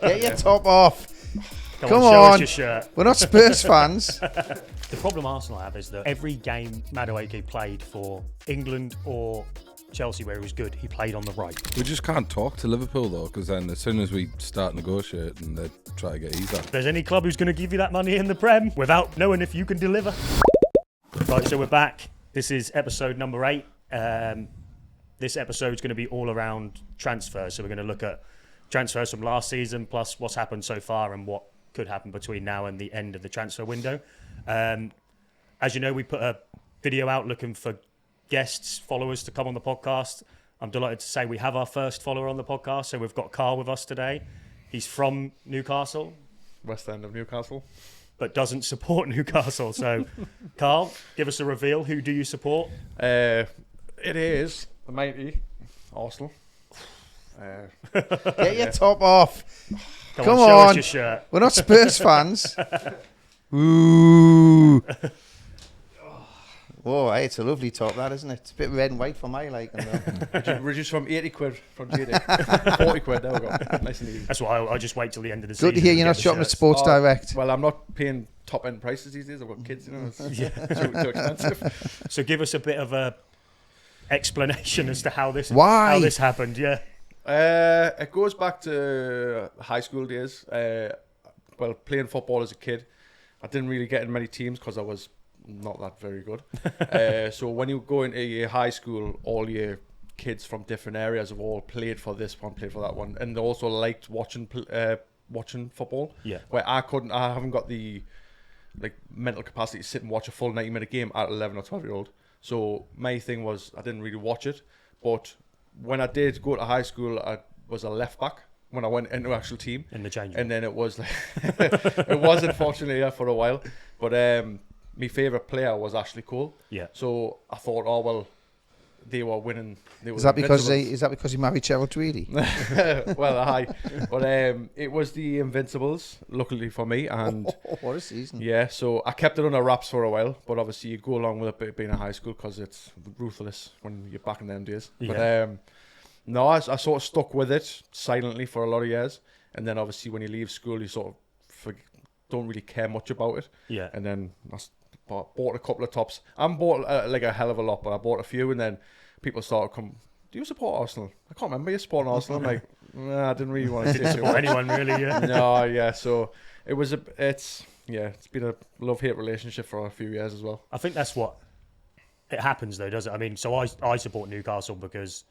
Get your top off. Come on, show us your shirt. We're not Spurs fans. The problem Arsenal have is that every game Madueke played for England or Chelsea where he was good, he played on the right. We just can't talk to Liverpool though, because then as soon as we start negotiating, they try to get easy. If there's any club who's going to give you that money in the Prem without knowing if you can deliver. Right, so we're back. This is episode number 8. This episode's going to be all around transfers. So we're going to look at transfers from last season, plus what's happened so far and what could happen between now and the end of the transfer window. As you know, we put a video out looking for guests, followers to come on the podcast. I'm delighted to say we have our first follower on the podcast. So we've got Carl with us today. He's from Newcastle. West End of Newcastle. But doesn't support Newcastle. So, Carl, give us a reveal. Who do you support? It is the mighty Arsenal. Get your top off. Come on, show us your shirt. We're not Spurs fans. Ooh. Oh, hey, it's a lovely top, that, isn't it? It's a bit red and white for my liking. Reduced from 80 quid from Geordie. 40 quid, there we go. Nice and easy. That's why I'll just wait till the end of the season. Good to hear you're not shopping at Sports Direct. Well, I'm not paying top end prices these days. I've got kids, you know. It's too expensive. So give us a bit of a explanation as to how this happened. Yeah. It goes back to high school days. Well, playing football as a kid, I didn't really get in many teams because I was not that very good. So when you go into your high school, all your kids from different areas have all played for this one, played for that one, and they also liked watching football. Yeah. Where I haven't got the mental capacity to sit and watch a full 90-minute game at 11 or 12-year-old. So my thing was I didn't really watch it, but when I did go to high school, I was a left back when I went into actual team In the change. and then it was it was unfortunately for a while, but my favourite player was Ashley Cole. Yeah. So I thought, oh well, they were winning. Is that because he married Cheryl Tweedy? Well, hi. But it was the Invincibles, luckily for me, and what a season! Yeah, so I kept it under wraps for a while, but obviously you go along with it being a high school because it's ruthless when you're back in them days. Yeah. But no, I sort of stuck with it silently for a lot of years, and then obviously when you leave school, you sort of don't really care much about it. Yeah. And then I bought a couple of tops. I haven't bought a hell of a lot, but I bought a few, and then people started come. Do you support Arsenal? I can't remember you supporting Arsenal. I'm like, nah, I didn't really want to say so. Anyone really? Yeah. No, yeah. So it's been a love-hate relationship for a few years as well. I think that's what it happens though, does it? I mean, so I support Newcastle because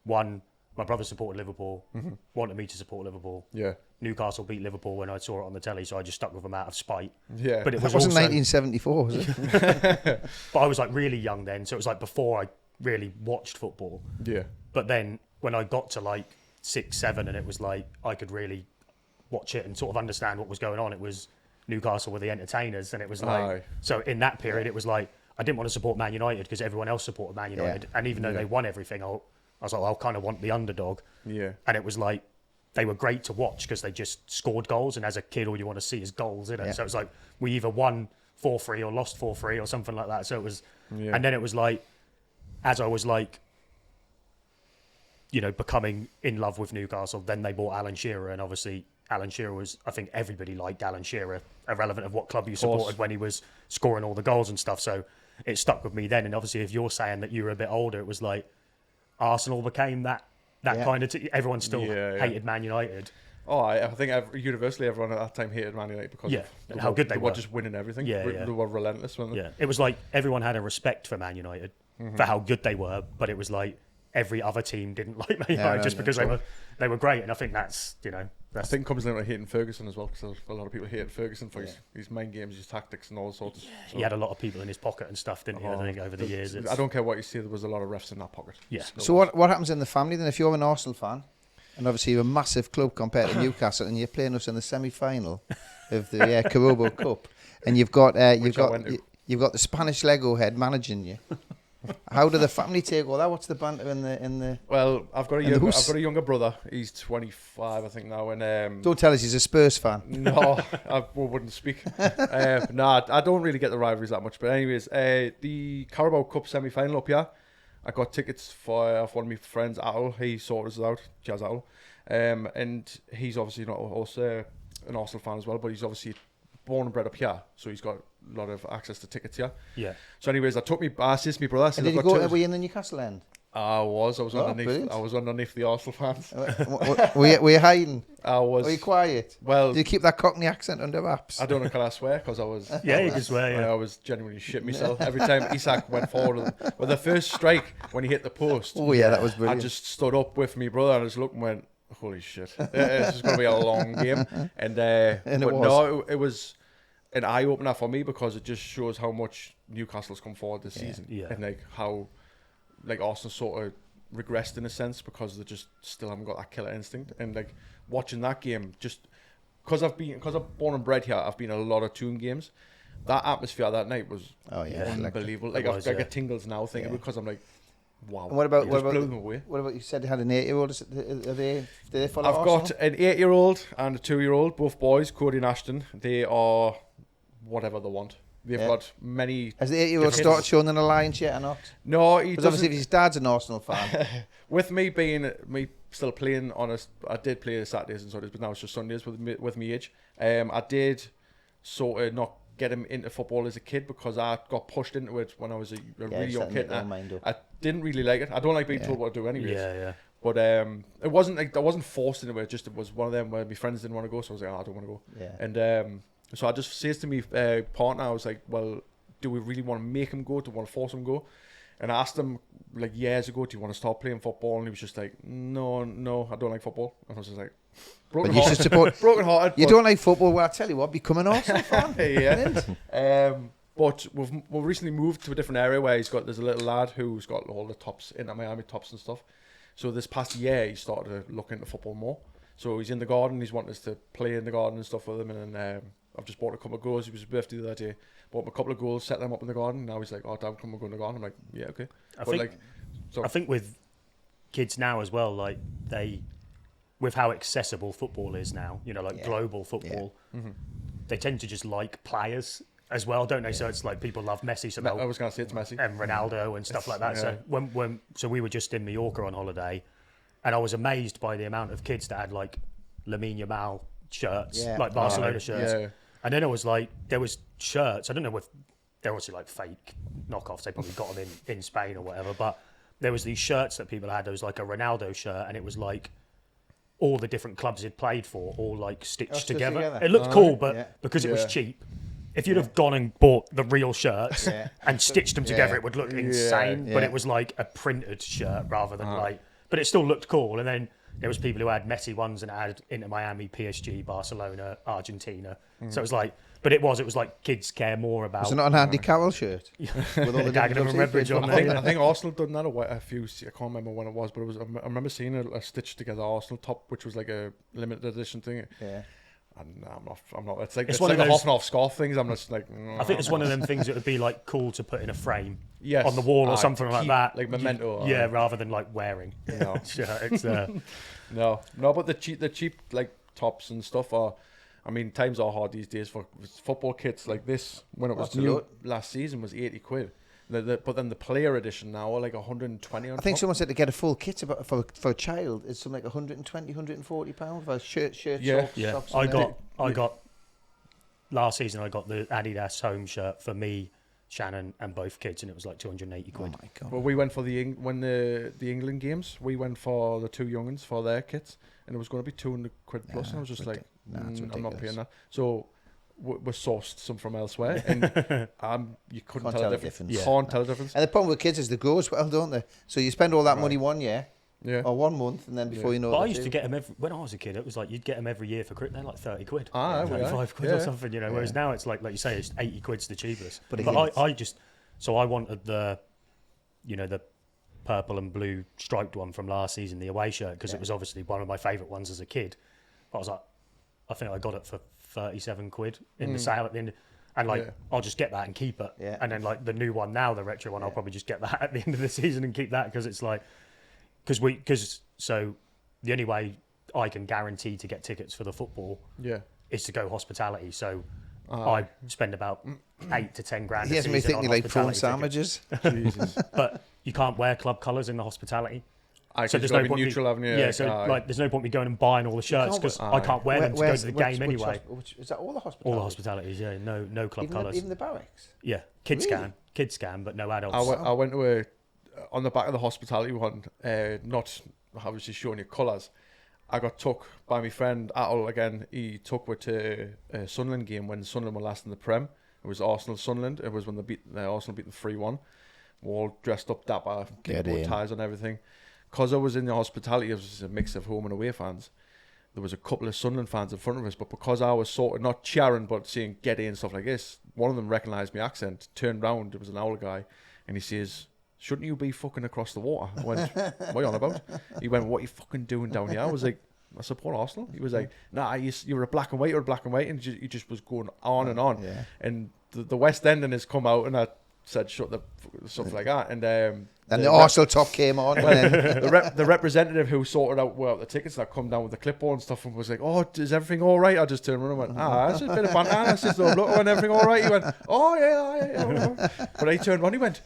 one, my brother supported Liverpool, wanted me to support Liverpool. Yeah. Newcastle beat Liverpool when I saw it on the telly, so I just stuck with them out of spite. Yeah. But it was wasn't also 1974, was it? But I was like really young then, so it was like before I really watched football. Yeah. But then when I got to like 6, 7, and it was like I could really watch it and sort of understand what was going on, it was Newcastle were the entertainers, and it was like Aye. so in that period it was like I didn't want to support Man United because everyone else supported Man United, and even though they won everything, I was like, I kind of want the underdog. Yeah. And it was like they were great to watch because they just scored goals, and as a kid all you want to see is goals, isn't it? Yeah. So it was like we either won 4-3 or lost 4-3 or something like that. So it was, and then it was like as I was like, you know, becoming in love with Newcastle, then they bought Alan Shearer, and obviously Alan Shearer was, I think everybody liked Alan Shearer, irrelevant of what club you supported, when he was scoring all the goals and stuff. So it stuck with me then. And obviously if you're saying that you were a bit older, it was like Arsenal became that kind of everyone still hated Man United. Oh, I think universally everyone at that time hated Man United because of how good they were. just winning everything. Yeah, They were relentless, weren't they? Yeah, it was like everyone had a respect for Man United for how good they were, but it was like every other team didn't like Man United just because they were great. And I think that's, you know, I think it comes down to hating Ferguson as well, because a lot of people hated Ferguson for his mind games, his tactics, and all sorts. So. He had a lot of people in his pocket and stuff, didn't he? I think over the years. I don't care what you say. There was a lot of refs in that pocket. Yeah. So what happens in the family then if you're an Arsenal fan, and obviously you're a massive club compared to Newcastle, and you're playing us in the semi-final of the Carabao Cup, and you've got the Spanish Lego head managing you. How do the family take all that? What's the banter in the? Well, I've got a younger brother. He's 25, I think now, and don't tell us he's a Spurs fan. No, I wouldn't speak. No, I don't really get the rivalries that much. But anyways, the Carabao Cup semi-final up here, I got tickets for one of my friends, Atul. He sorted us out, Jazz Atul. And he's obviously not also an Arsenal fan as well, but he's obviously born and bred up here, so he's got a lot of access to tickets here. Yeah. So anyways, I assist my brother. And did you go? Were you in the Newcastle end? I was underneath. Brilliant. I was underneath the Arsenal fans. Were you hiding? I was. Were you quiet? Well, did you keep that Cockney accent under wraps? I don't know, can I swear? Because I was. Yeah, you can swear. Yeah. I was genuinely shit myself every time Isak went forward. With the first strike when he hit the post. Oh yeah, that was brilliant. I just stood up with my brother and I just looked and went, "Holy shit! This is going to be a long game." And it was an eye opener for me because it just shows how much Newcastle's come forward this season, and like how like Arsenal sort of regressed in a sense because they just still haven't got that killer instinct. And like watching that game, just because I'm born and bred here, I've been at a lot of Toon games. That atmosphere that night was unbelievable. Like I get tingles now thinking because I'm like, wow. And what about blew them away. What about you said you had an 8-year-old? Do they follow I've Arsenal? got an 8-year-old and a 2-year-old, both boys, Geordie and Ashton. They are whatever they want. They've got many. Has the 8-year-old started showing an alliance yet or not? No, he doesn't. Obviously, if his dad's an Arsenal fan. With me still playing on I did play Saturdays and Sundays, but now it's just Sundays with me age. I did sort of not get him into football as a kid because I got pushed into it when I was a really young kid. I didn't really like it. I don't like being told what to do anyways. Yeah. But it wasn't like I wasn't forced into it. It was one of them where my friends didn't want to go, so I was like, I don't want to go. Yeah. And so I just says to me partner, I was like, well, do we really want to make him go? Do we want to force him to go? And I asked him like years ago, do you want to start playing football? And he was just like, no, I don't like football. And I was just like, broken hearted. You don't like football? Well, I tell you what, become an Arsenal fan. Yeah. But we've recently moved to a different area where there's a little lad who's got all the tops, Inter Miami tops and stuff. So this past year, he started to look into football more. So he's in the garden. He's wanting us to play in the garden and stuff with him. And I've just bought a couple of goals. It was his birthday the other day. Bought him a couple of goals, set them up in the garden. Now he's like, "Oh, Dad, come on, go in the garden." I'm like, "Yeah, okay." I think with kids now as well, like with how accessible football is now, global football, they tend to just like players as well, don't they? So it's like people love Messi. So I was going to say it's Messi and Ronaldo and stuff like that. Yeah. So we were just in Mallorca on holiday, and I was amazed by the amount of kids that had like Lamine Yamal shirts, like Barcelona shirts. Yeah. And then it was like, there was shirts, I don't know if they're obviously like fake knockoffs, they probably got them in Spain or whatever, but there was these shirts that people had. There was like a Ronaldo shirt, and it was like all the different clubs he'd played for, all like stitched together. It looked cool, but because it was cheap, if you'd have gone and bought the real shirts and stitched them together, it would look insane, but it was like a printed shirt rather than but it still looked cool. And then there was people who had Messi ones and had Inter Miami, PSG, Barcelona, Argentina. So it was like, but it was like kids care more about. Was it not an Andy Carroll shirt? With all the I think Arsenal done that a few. I can't remember when it was, but it was. I remember seeing a stitched together Arsenal top, which was like a limited edition thing. Yeah. And I'm not. It's like one of those half and off scarf things. I'm just like. I think it's one of them things that would be like cool to put in a frame, on the wall or something like that, like memento. Rather than like wearing. No, it's no. But the cheap like tops and stuff are. I mean, times are hard these days for football kits like this. When it was new last season, was 80 quid. But then the player edition now are like 120. I think someone said to get a full kit for a child is something like 120, 140 pounds for a shirt, socks. I got last season. I got the Adidas home shirt for me, Shannon, and both kids, and it was like 280 quid. Oh my god! Well, we went for the England games. We went for the two young'uns for their kits, and it was going to be 200 quid plus. And I was just like, I'm not paying that. So we sourced some from elsewhere, and you couldn't tell the difference. Can't tell the difference. And the problem with kids is they grow as well, don't they? So you spend all that money 1 year, or 1 month, and then before you know. But I used to get them when I was a kid. It was like you'd get them every year for they're like 30 quid, 35 quid or something, Whereas now it's like you say, it's 80 quid's the cheapest. But I wanted the purple and blue striped one from last season, the away shirt, because it was obviously one of my favourite ones as a kid. But I was like, I think I got it for 37 quid in the sale at the end. And I'll just get that and keep it. Yeah. And then like the new one now, the retro one, I'll probably just get that at the end of the season and keep that, because it's like, so the only way I can guarantee to get tickets for the football is to go hospitality. So I spend about 8 to 10 grand. He has me thinking like prawn sandwiches. Jesus. But you can't wear club colours in the hospitality. So there's no point neutral, haven't you? Yeah, so like there's no point me going and buying all the shirts because I can't wear them to go to the game anyway. Is that all the hospitalities? All the hospitalities, yeah. No club colours. Even the barracks? Yeah, kids scan, but no adults. I went to on the back of the hospitality one, not obviously showing you colours. I got took by my friend Atul again. He took me to a Sunderland game when Sunderland were last in the Prem. It was Arsenal-Sunderland. It was when Arsenal beat them 3-1. We're all dressed up dapper, bow ties and everything. Because I was in the hospitality, it was a mix of home and away fans. There was a couple of Sunderland fans in front of us, but because I was sort of not cheering but seeing Geordie and stuff like this, one of them recognised my accent, turned round, it was an owl guy, and he says, "Shouldn't you be fucking across the water?" I went, "What are you on about?" He went, "What are you fucking doing down here?" I was like, "I support Arsenal." He was like, "Nah, you're a black and white, and he just was going on and on. Yeah. And the West Ending has come out, and I said, "Shut the," stuff like that, and then the Arsenal top came on. And then the representative who sorted out the tickets that come down with the clipboard and stuff and was like, "Oh, is everything all right?" I just turned around and went, "That's just a bit of banter." I said, "Look, when everything all right?" He went, "Oh yeah. But I turned around, he went,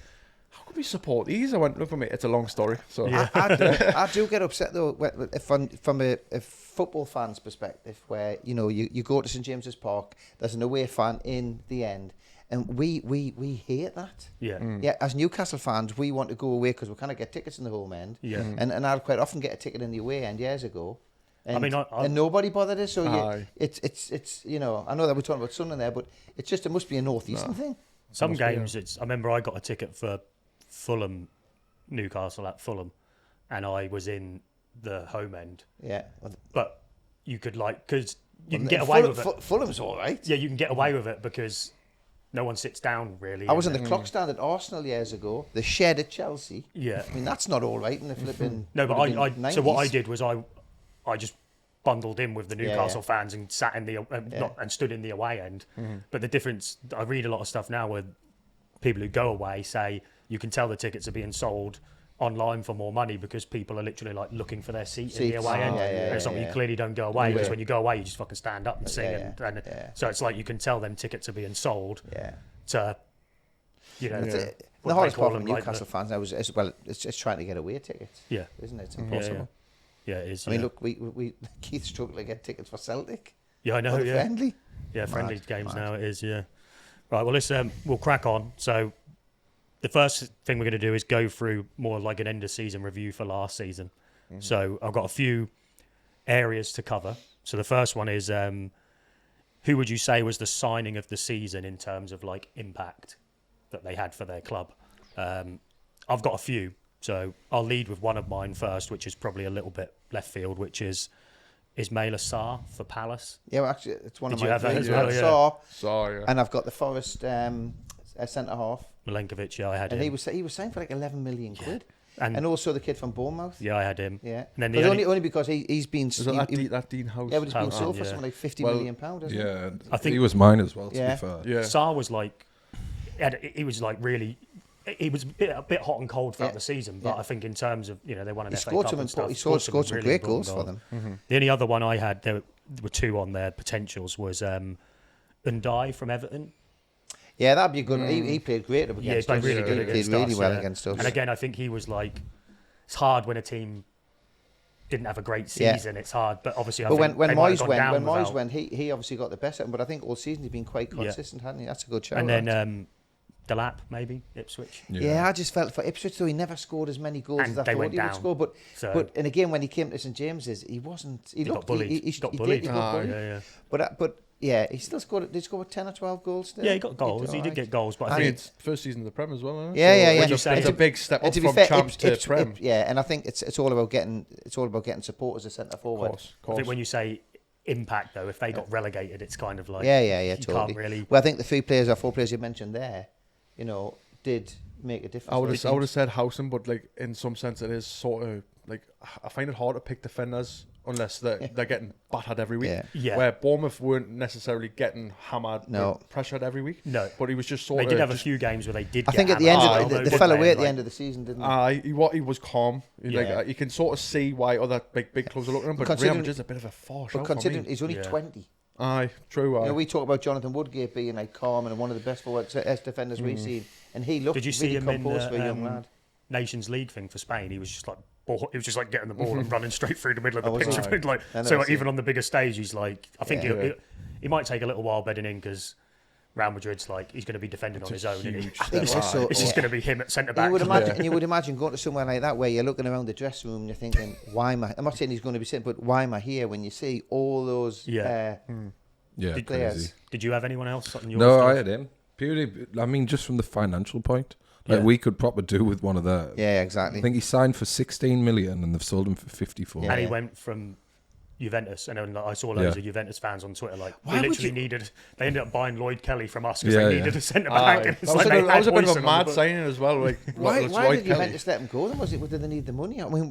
"How can we support these?" I went, "Look for me, it's a long story." So Yeah. I do get upset though from a football fan's perspective, where you go to St James's Park, there's an away fan in the end. And we hate that. Yeah. Yeah, as Newcastle fans, we want to go away because we kind of get tickets in the home end. Yeah. And I'd quite often get a ticket in the away end years ago. And, I mean, and nobody bothered us. So it's I know that we're talking about Sunderland there, but it must be a northeastern thing. Some games, I remember I got a ticket for Fulham, Newcastle at Fulham, and I was in the home end. Yeah. But you could because you can get away with it. Fulham's all right. Yeah, you can get away with it because no one sits down, really. I was in the clock stand at Arsenal years ago. The shed at Chelsea. Yeah. I mean, that's not all right in the flipping... No, but so 90s. what I did was I just bundled in with the Newcastle fans and sat in the... and stood in the away end. Mm-hmm. But the difference... I read a lot of stuff now where people who go away say you can tell the tickets are being sold online for more money because people are literally like looking for their seat in the away end. And it's something you clearly don't go away because when you go away you just fucking stand up and sing so it's like you can tell them tickets are being sold to the hardest part for Newcastle fans now is well it's just trying to get away tickets, isn't it? It's impossible. Yeah, it is. I mean, look, we Keith struggled to get tickets for Celtic. I know. Friendly friendly games now it is. Right, well let's we'll crack on. So the first thing we're going to do is go through more like an end of season review for last season. Mm-hmm. So I've got a few areas to cover. So the first one is who would you say was the signing of the season in terms of like impact that they had for their club? I've got a few. So I'll lead with one of mine first, which is probably a little bit left field, which is Ismaila Sarr for Palace. Yeah, well, actually, it's one Did of you my have that as well? Sarr, yeah. And I've got the Forest centre half. Milenkovic, I had him. And he was signed for like 11 million quid. And also the kid from Bournemouth. Yeah, I had him. Yeah. And then only because he's been... that Dean House? Yeah, but he's been sold for something like £50 million, hasn't he? Yeah, I think he was mine as well, to be fair. Yeah. Sarr was like... He was like really... He was a bit hot and cold throughout the season, but I think in terms of, they won an FA Cup and stuff. He scored some really great goals for them. Mm-hmm. The only other one I had, there were two on their potentials, was Undai from Everton. Yeah, that'd be a good. He played great against us. Yeah, he played really good against us. He played really well against us. And again, I think he was like, it's hard when a team didn't have a great season. It's hard, but obviously, when Moyes went, he obviously got the best of him. But I think all season he's been quite consistent, hasn't he? That's a good shout. And then Delap, maybe Ipswich. Yeah, I just felt for Ipswich though he never scored as many goals as I thought he would score. But and again when he came to St James's, he wasn't. He got bullied. He got bullied. Yeah. But yeah, he still scored. Did he score 10 or 12 goals? Still? Yeah, he got goals. He did get goals, but I think it's first season of the Prem as well. Isn't it? Yeah. It's a big step up from Champs to Prem. And I think it's all about getting support as a centre forward. Of course. I think when you say impact though, if they got relegated, it's kind of like totally. Can't really. Well, I think the 4 players you mentioned there, did make a difference. I would have said Howson, but like in some sense it is sort of like I find it hard to pick defenders unless they're getting battered every week. Yeah. Where Bournemouth weren't necessarly getting hammered, pressured every week. No, but he was just sort of. They did have a few games where they did. I think at the end, they fell away at the end of the season, didn't they? He was calm. Like you can sort of see why other big clubs are looking at him, but Real Madrid's a bit of a force. But considering he's only 20. Aye, true. We talk about Jonathan Woodgate being like calm and one of the best defenders we've seen, and he looked. Did you see really him in for a young lad. Nations League thing for Spain? He was just like or it was just like getting the ball and running straight through the middle of the pitch. Right. Like, so like, even on the bigger stage, he's like, I think he might take a little while bedding in because Real Madrid's like he's going to be defending on his own. I think so. It's just going to be him at centre back. And you would imagine going to somewhere like that where you're looking around the dressing room and you're thinking, why am I? I'm not saying he's going to be sitting, but why am I here? When you see all those players. Crazy. Did you have anyone else on your No, stuff? I had him. Purely, I mean, just from the financial point. Like we could proper do with one of those. Yeah, exactly. I think he signed for 16 million and they've sold him for 54. And he went from Juventus, and then like, I saw loads of Juventus fans on Twitter like they ended up buying Lloyd Kelly from us because they needed a centre back. And that was a bit of a mad signing as well. Like, why did Juventus let him go? Then did they need the money? I mean,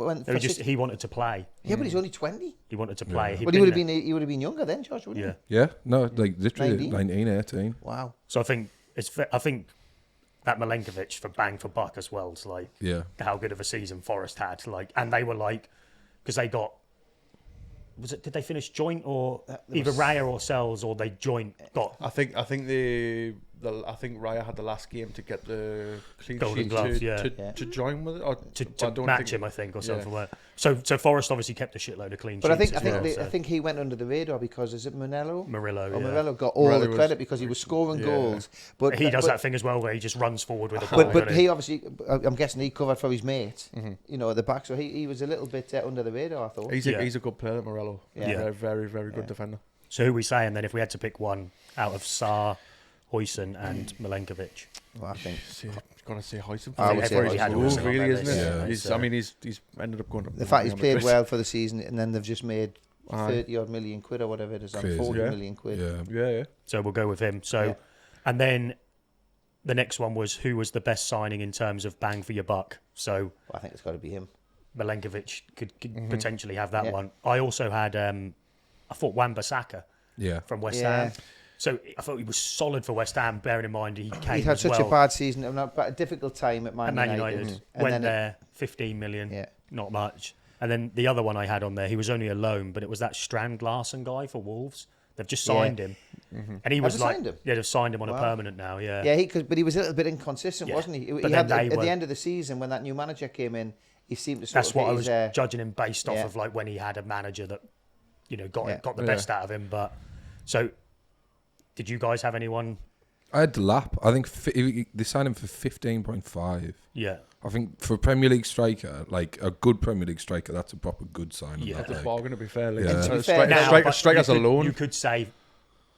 he wanted to play. Yeah, but he's only 20. He wanted to play. But he would have been younger then, Josh, wouldn't he? Yeah, no, like literally 19, 18. Wow. So I think that Milenkovic for bang for buck as well. It's like how good of a season Forest had. Like, and they were like, because they got. Did they finish joint or either Raya or Sells or they joint got? I think Raya had the last game to get the clean Golden sheet Gloves, to join with it or to match him, I think, or something like that. So Forest obviously kept a shitload of clean sheets. But I think he went under the radar because is it Murillo? Murillo got all the credit because he was scoring goals. But he does that thing as well where he just runs forward with a ball. But he obviously, I'm guessing he covered for his mate, at the back. So he was a little bit under the radar, I thought. He's a good player, Murillo. Yeah, very, very good defender. So who are we saying then if we had to pick one out of Sarr, Huijsen and Milenkovic? Well, I think going to say Huijsen. I would say Huijsen. Really, isn't it? I mean, he's ended up going. The fact he's played well for the season, and then they've just made 30-odd million quid or whatever it is, on 40 million quid. Yeah. So we'll go with him. So, and then the next one was who was the best signing in terms of bang for your buck. So I think it's got to be him. Milenkovic could potentially have that one. I also had, I thought Wan-Bissaka from West Ham. So I thought he was solid for West Ham, bearing in mind he had such a bad season, a difficult time at Man United. Went there, 15 million, not much. And then the other one I had on there, he was only a loan, but it was that Strand Larsen guy for Wolves. They've just signed him. And he was like, they've signed him on a permanent now, but he was a little bit inconsistent, wasn't he? At the end of the season, when that new manager came in, he seemed to That's what I was judging him based off of, like when he had a manager that, got the best out of him. But so, did you guys have anyone? I had the lap. I think they signed him for 15.5. Yeah. I think for a Premier League striker, like a good Premier League striker, that's a proper good signing. Yeah, that's a bargain to be fair. Strikers alone. You could say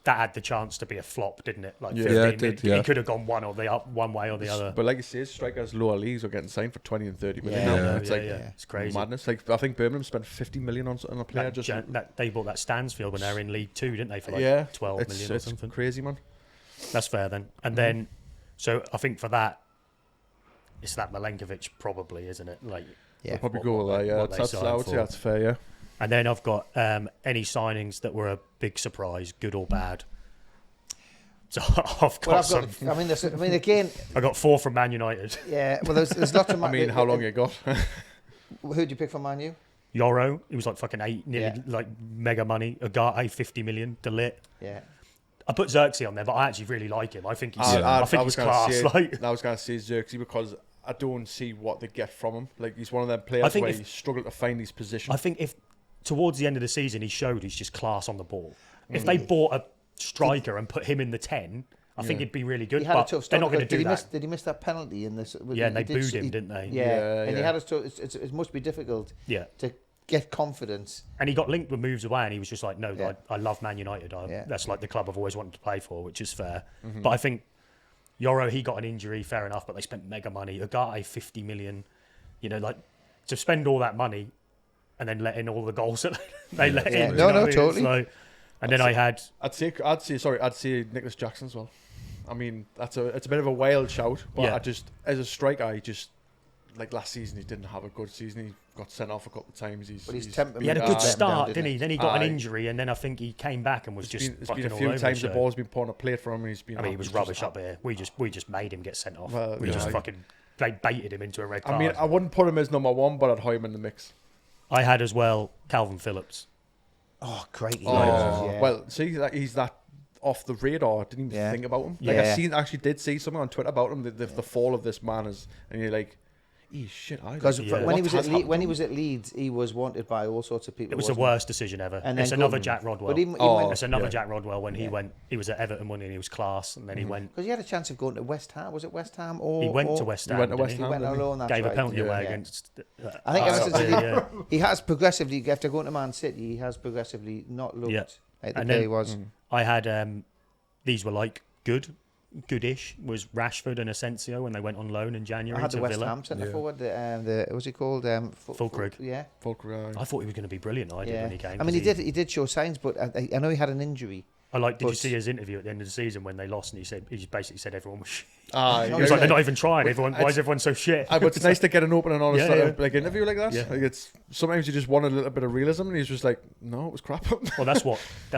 that had the chance to be a flop, didn't it? Like 15, it did. It could have gone one way or the other. But like you say, strikers lower leagues are getting signed for 20 and 30 million. It's it's crazy. Madness. Like I think Birmingham spent 50 million on a player. They bought that Stansfield when they were in League Two, didn't they? For like 12 million or something. It's crazy, man. That's fair then. And then, so I think for that, it's that Milenkovic probably, isn't it? Like, I'll probably go with that. Yeah, I would say that's fair. Yeah. And then I've got any signings that were a big surprise, good or bad. So I've got again, I got 4 from Man United. Yeah, well, there's lots of. How long you got? Who'd you pick for Man U? Yoro, he was like fucking 8, nearly like mega money. Agate, 50 million. De Ligt. Yeah. I put Xerxes on there, but I actually really like him. I think he's, he's class. I was going to say Xerxes because I don't see what they get from him. Like he's one of them players where he struggled to find his position. I think if towards the end of the season he showed he's just class on the ball. If they bought a striker and put him in the 10, I think it'd be really good. But they're not going to do that. Did he miss that penalty in this? And they booed him, didn't they? Yeah, and he had it must be difficult. To get confidence. And he got linked with moves away, and he was just like, "No, I love Man United. That's like the club I've always wanted to play for," which is fair. But I think Yoro, he got an injury, fair enough, but they spent mega money. Agate, 50 million. Like to spend all that money and then let in all the goals that they let in. Totally. And then I'd say Nicholas Jackson as well. I mean, it's a bit of a wild shout, but I just as a striker, like last season he didn't have a good season. He got sent off a couple of times. He had a good start, didn't he? Then he got an injury, and then I think he came back and was it's been a few times the ball's been put on a plate for him. And he was rubbish up here. We just made him get sent off. We just fucking baited him into a red card. I mean, I wouldn't put him as number 1, but I'd have him in the mix. I had as well Calvin Phillips. Oh, great! Well, see, he's that off the radar. I didn't even think about him. Like I did see something on Twitter about him. The fall of this man is, and you're like. Shit, Because when he was at Leeds, he was wanted by all sorts of people. It was the worst decision ever. And it's then another Gordon. Jack Rodwell. But even It's another Jack Rodwell when he went. He was at Everton when he was class, and then he went. because he had a chance of going to West Ham. Was it West Ham or He went to West Ham. He went to didn't West he? Ham. He went alone. That's Gave a right. penalty away Yeah. against. I think ever since yeah. he has progressively, after going to Man City, he has progressively not looked like the And player then- he was. I had these were like goodish was Rashford and Asensio when they went on loan in January I had to the West Villa. Ham centre forward. The what's he called? Fulkrug. Yeah. I thought he was going to be brilliant. I did when he came. I mean, 'cause he did show signs, but I know he had an injury. Did you but- see his interview at the end of the season when they lost? And he just basically said everyone was shit. He He was like, they're not even trying. Why is everyone so shit? But it's nice to get an open and honest like interview like that. Yeah. Like it's sometimes you just want a little bit of realism, and he's just like, no, it was crap. Well, that's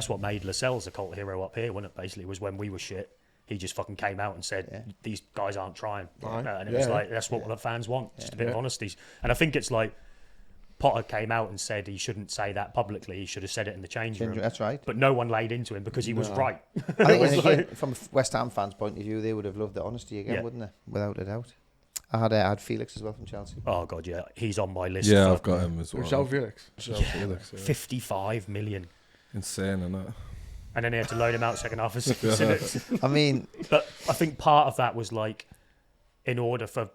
what made Lascelles a cult hero up here, wasn't it? Basically, was when we were shit. He just fucking came out and said, "These guys aren't trying," and it was like that's what the fans want, just a bit of honesty. And I think it's like Potter came out and said he shouldn't say that publicly. He should have said it in the change room. That's right. But no one laid into him because he was right. I think and again, from a West Ham fans' point of view, they would have loved the honesty again, wouldn't they? Without a doubt. I had Felix as well from Chelsea. Oh god, yeah, he's on my list. Yeah, I've got him as well. João Felix. Felix, 55 million. Insane, isn't it? And then they had to loan him out second half of 6 minutes. I mean, but I think part of that was like, in order for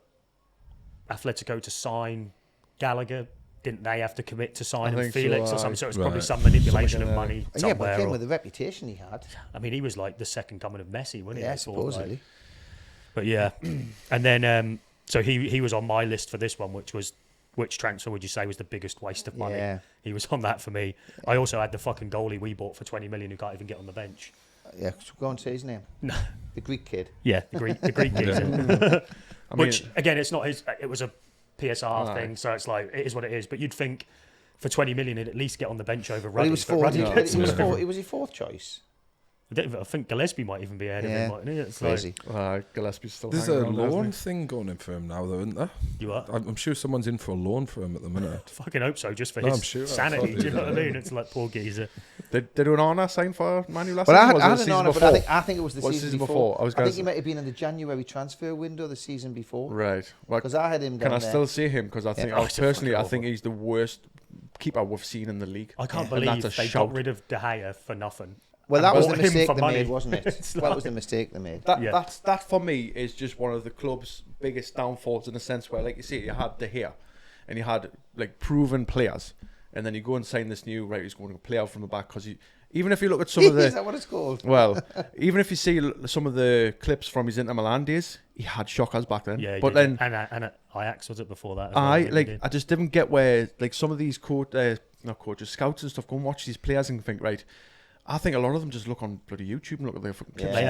Atletico to sign Gallagher, didn't they have to commit to signing Felix or something? So it was probably some manipulation of money somewhere. Yeah, but came with the reputation he had. I mean, he was like the second coming of Messi, wasn't he? Yeah, supposedly. But yeah, and then so he was on my list for this one, which transfer would you say was the biggest waste of money? Yeah. He was on that for me. I also had the fucking goalie we bought for 20 million who can't even get on the bench. Yeah, go on, say his name. No. The Greek kid. Yeah, the Greek kid. Which again, it's not his. It was a PSR thing, so it's like it is what it is. But you'd think for 20 million, he'd at least get on the bench over Ruddy. He was fourth choice. I think Gillespie might even be ahead of him. Mightn't he? It's crazy. Gillespie's still. There's a loan thing going in for him now, though, isn't there? You are? I'm sure someone's in for a loan for him at the minute. Fucking hope so, just for his sanity. Do you know what I mean? It's like poor geezer. Did an Honor sign for Man U last But season? I had an Honor, but I think it was the season before. I think he might have been in the January transfer window the season before. Right. Because I had him down Can I there. still see him? Because I think, I think he's the worst keeper we've seen in the league. I can't believe they got rid of De Gea for nothing. Well, that was the mistake they money. made, wasn't it? That was the mistake they made. That for me is just one of the club's biggest downfalls in a sense where, like you say, you had De Gea and you had like proven players, and then you go and sign this new he's going to play out from the back because even if you look at some of the is that what it's called? Well, even if you see some of the clips from his Inter Milan days, he had shockers back then. Yeah, but then and Ajax was it before that? I just didn't get where like some of these scouts and stuff go and watch these players and think right. I think a lot of them just look on bloody YouTube and look at their fucking clips. They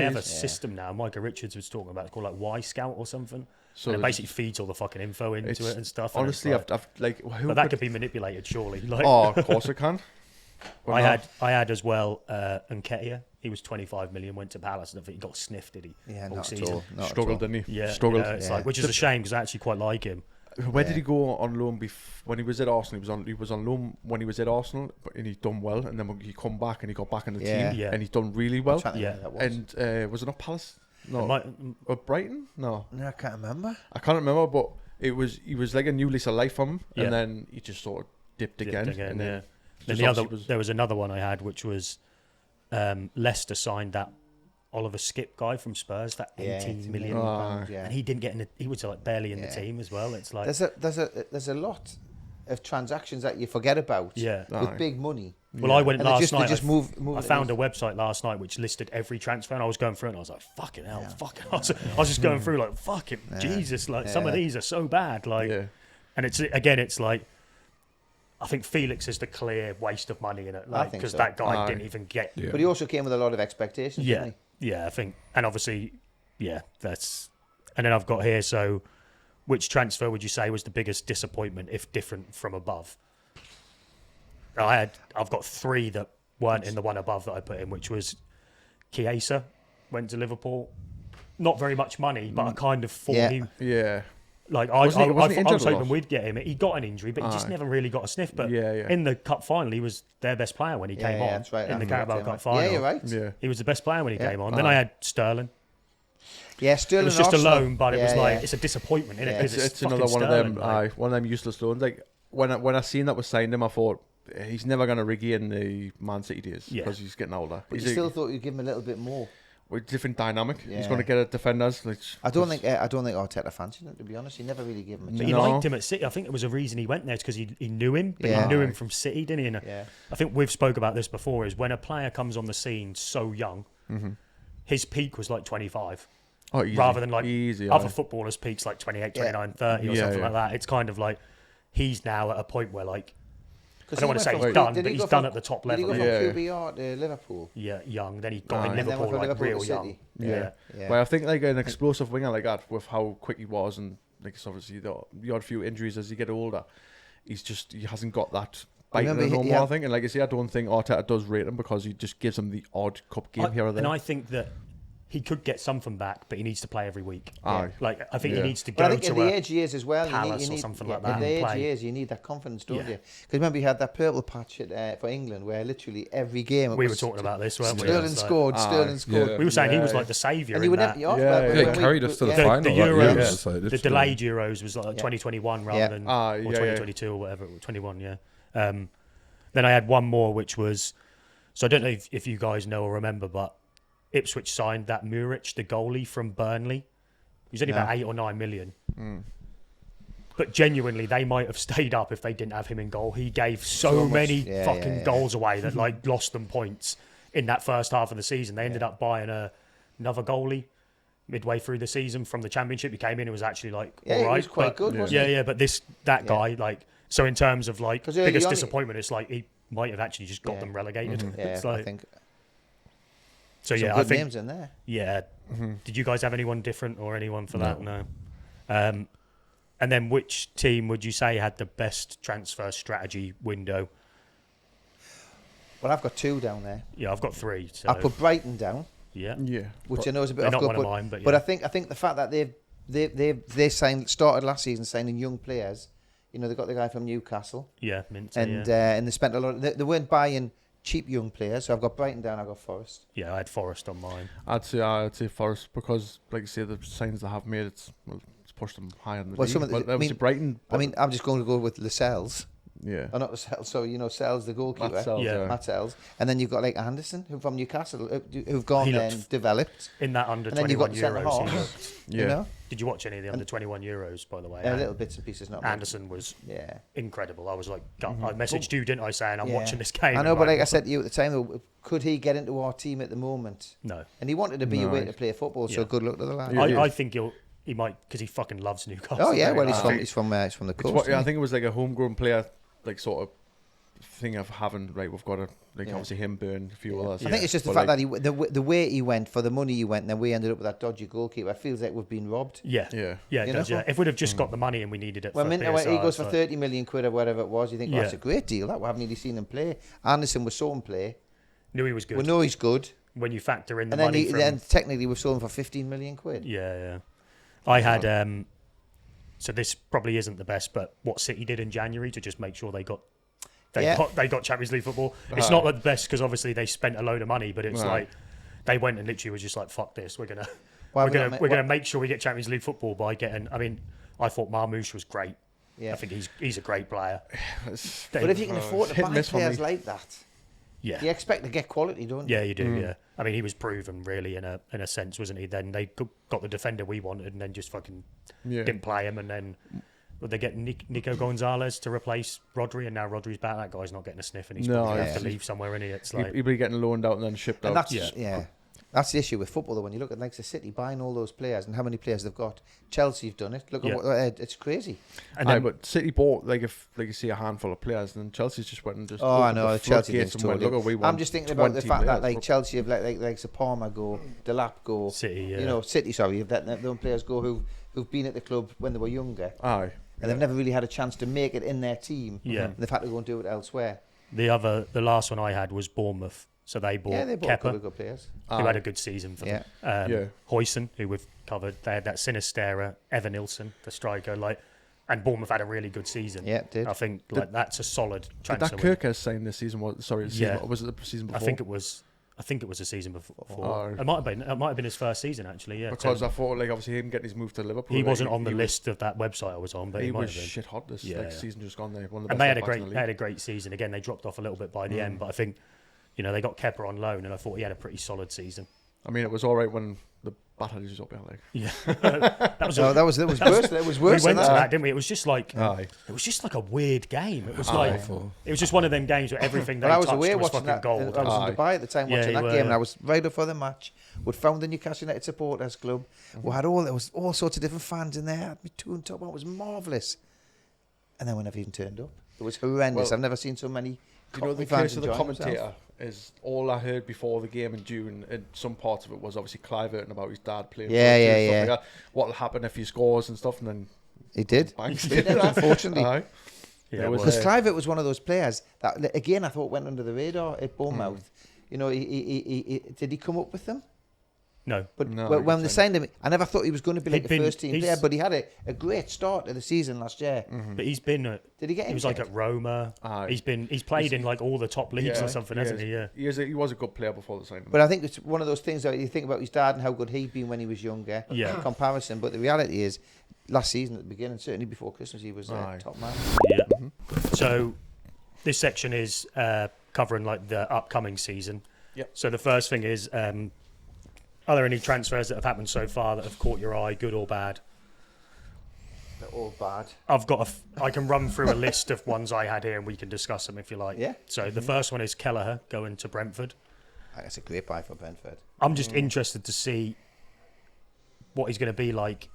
have a system now. Micah Richards was talking about it called like Y Scout or something. So and it basically feeds all the fucking info into it and stuff. Honestly, and I've like. But that could be manipulated, surely. Like, of course it can. I had as well Nketiah. He was 25 million, went to Palace, and I think he got sniffed, did he? Yeah, all not season. at all. Struggled, didn't he? Yeah, struggled. It's like, which is a shame because I actually quite like him. Where did he go on loan when he was at Arsenal? He was on loan when he was at Arsenal, and he done well. And then when he come back and he got back in the team, and he done really well. And was it not Palace? No, or Brighton? No, I can't remember. I can't remember, but he was like a new lease of life from him, and then he just sort of dipped again. And then there was another one I had, which was Leicester signed that Oliver Skip guy from Spurs for 18 million pounds, and he didn't get in. He was like barely in the team as well. It's like there's a lot of transactions that you forget about. With big money. Well, I went last night. I found a website last night which listed every transfer, and I was going through it, and I was like, "Fucking hell, I was just going through like, "Fucking Jesus!" Like some of these are so bad. Like, and it's like. I think Felix is the clear waste of money in it, like because that guy didn't even get. Yeah. But he also came with a lot of expectations. Didn't he? I think, and obviously, that's. And then I've got here. So, which transfer would you say was the biggest disappointment, if different from above? I've got three that weren't in the one above that I put in, which was Chiesa went to Liverpool, not very much money, but I kind of thought he. Yeah. Like I was hoping we'd get him. He got an injury, but he just never really got a sniff. But in the cup final, he was their best player when he came on. That's right. In the Carabao Cup final, you're right. He was the best player when he came on. Then I had Sterling. Yeah, Sterling. It was just a Arsenal. loan, but it was Yeah. it's a disappointment, isn't it? 'Cause It's fucking another one of Sterling, them. like- One of them useless loans. Like when I seen that was signed him, I thought he's never going to regain the Man City days Yeah. because he's getting older. But He's you still thought you'd give him a little bit more. with different dynamic. Yeah. He's going to get at defenders. Like, I don't think Arteta fancied him, to be honest. He never really gave him a But chance. he No. liked him at City. I think there was a reason he went there because he knew him, but Yeah. he knew him from City, didn't he? And Yeah. I think we've spoke about this before. Is when a player comes on the scene so young, his peak was like 25, easy. rather than like easy, other aye. footballers' peaks like 28, Yeah. 29, 30 or Yeah, something yeah. like that. It's kind of like he's now at a point where like I 'Cause don't he want to say went he's from- done, did but he he's go done from- at the top Did he level. go from Yeah. QPR to Liverpool? Yeah, young. Then he got Aye. in And then Liverpool went from like Liverpool real to young. City. Yeah. Yeah. But I think like an explosive winger like that, with how quick he was, and like it's obviously the odd few injuries as you get older, he hasn't got that bite in Remember, him no he more. I had- think, and like I say, I don't think Arteta does rate him because he just gives him the odd cup game here or there. And I think that he could get something back, but he needs to play every week. Aye. Like I think Yeah. he needs to But I go think at to the a age he is as well, Palace you or need something yeah, like that At the and age play. he is, you need that confidence, don't Yeah. you? Because remember, you had that purple patch for England where literally every game it we were was talking about this, weren't we? Sterling It's like- scored, Sterling Aye. scored. Yeah. We were saying he was Yeah. like the saviour And you in would that. never be off. Yeah, but yeah. He carried us to the The final. that year, Euros, was like, the literally. delayed Euros was like 2021 rather Yeah. than Ah, or yeah, 2022 or whatever. 21, yeah. Then I had one more, which was so I don't know if you guys know or remember, but Ipswich signed that Muric, the goalie from Burnley. He's only about 8 or 9 million. But genuinely, they might have stayed up if they didn't have him in goal. He gave so much. many Yeah, fucking yeah. goals away that like lost them points in that first half of the season. They ended up buying another goalie midway through the season from the Championship. He came in and was actually like Yeah, all he right, was quite but- good, wasn't yeah, he? yeah. But that guy, like, so in terms of like 'Cause early biggest on he- disappointment, it's like he might have actually just got Yeah. them relegated. Yeah, It's like, I think so. some Yeah, good I think names in there. yeah. Mm-hmm. Did you guys have anyone different or anyone for that? No. And then which team would you say had the best transfer strategy window? Well, I've got 2 down there. Yeah, I've got 3. So I put Brighton down, yeah. Yeah. which I know is a bit They're off not gut, one of but, mine, but but yeah. I think the fact that they started last season signing young players. You know, they got the guy from Newcastle, Yeah, Minter, and yeah. and they spent a lot. They weren't buying cheap young players, so I've got Brighton down. I've got Forest. Yeah, I had Forest on mine. I'd say Forest because, like you say, the signs they have made, it's pushed them higher in the Well, league. some of the- But I obviously mean- Brighton. I mean, I'm just going to go with Lascelles. yeah. Or not Lascelles, so you know, Sells, the goalkeeper. Matt Sells, Yeah. Matt Sells. And then you've got like Anderson, who from Newcastle, who've gone He there looked and developed. In that under And then you've 21 got the centre Euros. he half. looked- Yeah. You know, Did you watch any of the under 21 Euros, by the way? little bits and pieces. Not much. Anderson was Yeah. incredible. I was like, I messaged you, didn't I, saying I'm Yeah. watching this game. I know, and but like I said to you at the time, though, could he get into our team at the moment? no. And he wanted to be No, away he- to play football, so Yeah. good luck to the lad. Yeah. I think he might because he fucking loves Newcastle. Oh yeah, very well much. he's from the It's coast. what, I isn't he? think it was like a homegrown player, like sort of thing of having. Right, we've got to like Yeah. obviously him, Burn, a few others. I think it's just the But, fact like, that the way he went for the money he went, and then we ended up with that dodgy goalkeeper. It feels like we've been robbed. Yeah, Yeah. it You does. know? Yeah, if we'd have just got the money and we needed it, Well, for Minter, PSR, he goes it's for like- 30 million quid or whatever it was. You think, oh, Yeah. that's a great deal. That we haven't really seen him play. Anderson was saw him play. Knew he was good. We know he's good, When you factor in the and then money from then technically we've sold him for 15 million quid. yeah. I had so this probably isn't the best, but what City did in January to just make sure they got Champions League football. It's not the best because obviously they spent a load of money, but it's Right. like they went and literally was just like, fuck this, we're gonna Why we're have we gonna not we're ma- gonna make sure we get Champions League football by getting. I mean, I thought Marmoush was great. Yeah. I think he's a great player. But if you can afford to hit buy and miss for players me. like that, Yeah. you expect to get quality, don't you? Yeah, you do. Yeah, I mean, he was proven really in a sense, wasn't he? Then they got the defender we wanted, and then just fucking Yeah. didn't play him, and then would they get Nico Gonzalez to replace Rodri, and now Rodri's back. That guy's not getting a sniff, and he's No, probably gonna yeah. have to leave somewhere. In it, it's He'd like be getting loaned out and then shipped And out. that's that's the issue with football. Though, when you look at like the City buying all those players and how many players they've got, Chelsea have done it. Look Yeah. at what it's crazy. and Aye, then, but City bought like you see a handful of players, and then Chelsea's just went and just. Oh, I opened know. the The Chelsea floodgates thing's and went, totally. "Look, we I'm want just thinking about the 20 fact that players." like Chelsea have like Sapama go, Delap go, City, yeah. you know, City. Sorry, have let those players go who've been at the club when they were younger, Aye. and they've never really had a chance to make it in their team. Yeah. And they've had to go and do it elsewhere. the last one I had was Bournemouth, so they bought Yeah, they bought a couple Kepa, of good players. who had a good season for Yeah. them. Yeah. Hoyson, who we've covered. They had that Sinistera, Evan Nilsson, the striker, and Bournemouth had a really good season. Yeah, it did. I think that's a solid Did transfer. that Kirkers sign this season? Was sorry, Yeah. or was it the season I before? think it was. I think it was the season before. Oh. It might have been his first season actually. Yeah, Because I thought like obviously him getting his move to Liverpool. he wasn't on the list of that website I was on, but He he might was have been. shit hot this season just gone there. One of the And best they had left-backs in the a great season. Again, they dropped off a little bit by the end, but I think they got Kepa on loan, and I thought he had a pretty solid season. I mean, it was all right when the batter was up there. Like, Yeah, That was worse. It was worse. we went than to that. that, didn't we? It was just like aye. it was just like a weird game. It was Awful. it was just one of them games where everything they Well, I was touched away was watching fucking that. gold. I was Aye. in Dubai at the time Yeah, watching you that were, game, and yeah. I was right up for the match. We'd found the Newcastle United supporters club. We had there was all sorts of different fans in there. Had me two on top, and it was marvellous. And then we never even turned up. It was horrendous. Well, I've never seen so many. You know, the fans case of the enjoying commentator themselves. is all I heard before the game in June, and some parts of it was obviously Cliverton about his dad playing. Yeah, for yeah, and stuff yeah. Like that. What'll happen if he scores and stuff, and then He did. bang, He did, unfortunately. Aye. Yeah, It was, Because Clivert was one of those players that, again, I thought went under the radar at Bournemouth. You know, he did he come up with them? No, But No, when I they think- signed him, I never thought he was going to be like He'd a been- first team he's- player. But he had a great start to the season last year. but he's been at. Did he get He was injured? like at Roma. Aye. He's played in like all the top leagues or something, hasn't he? Yeah. He was a good player before the signing. But I think it's one of those things that you think about his dad and how good he'd been when he was younger. Yeah. Comparison. But the reality is, last season at the beginning, certainly before Christmas, he was Aye. top man. Yeah. So this section is covering like the upcoming season. Yep. So the first thing is, are there any transfers that have happened so far that have caught your eye, good or bad? They're all bad. I can run through a list of ones I had here, and we can discuss them if you like. Yeah. So the first one is Kelleher going to Brentford. That's a great buy for Brentford. I'm just interested to see what he's going to be like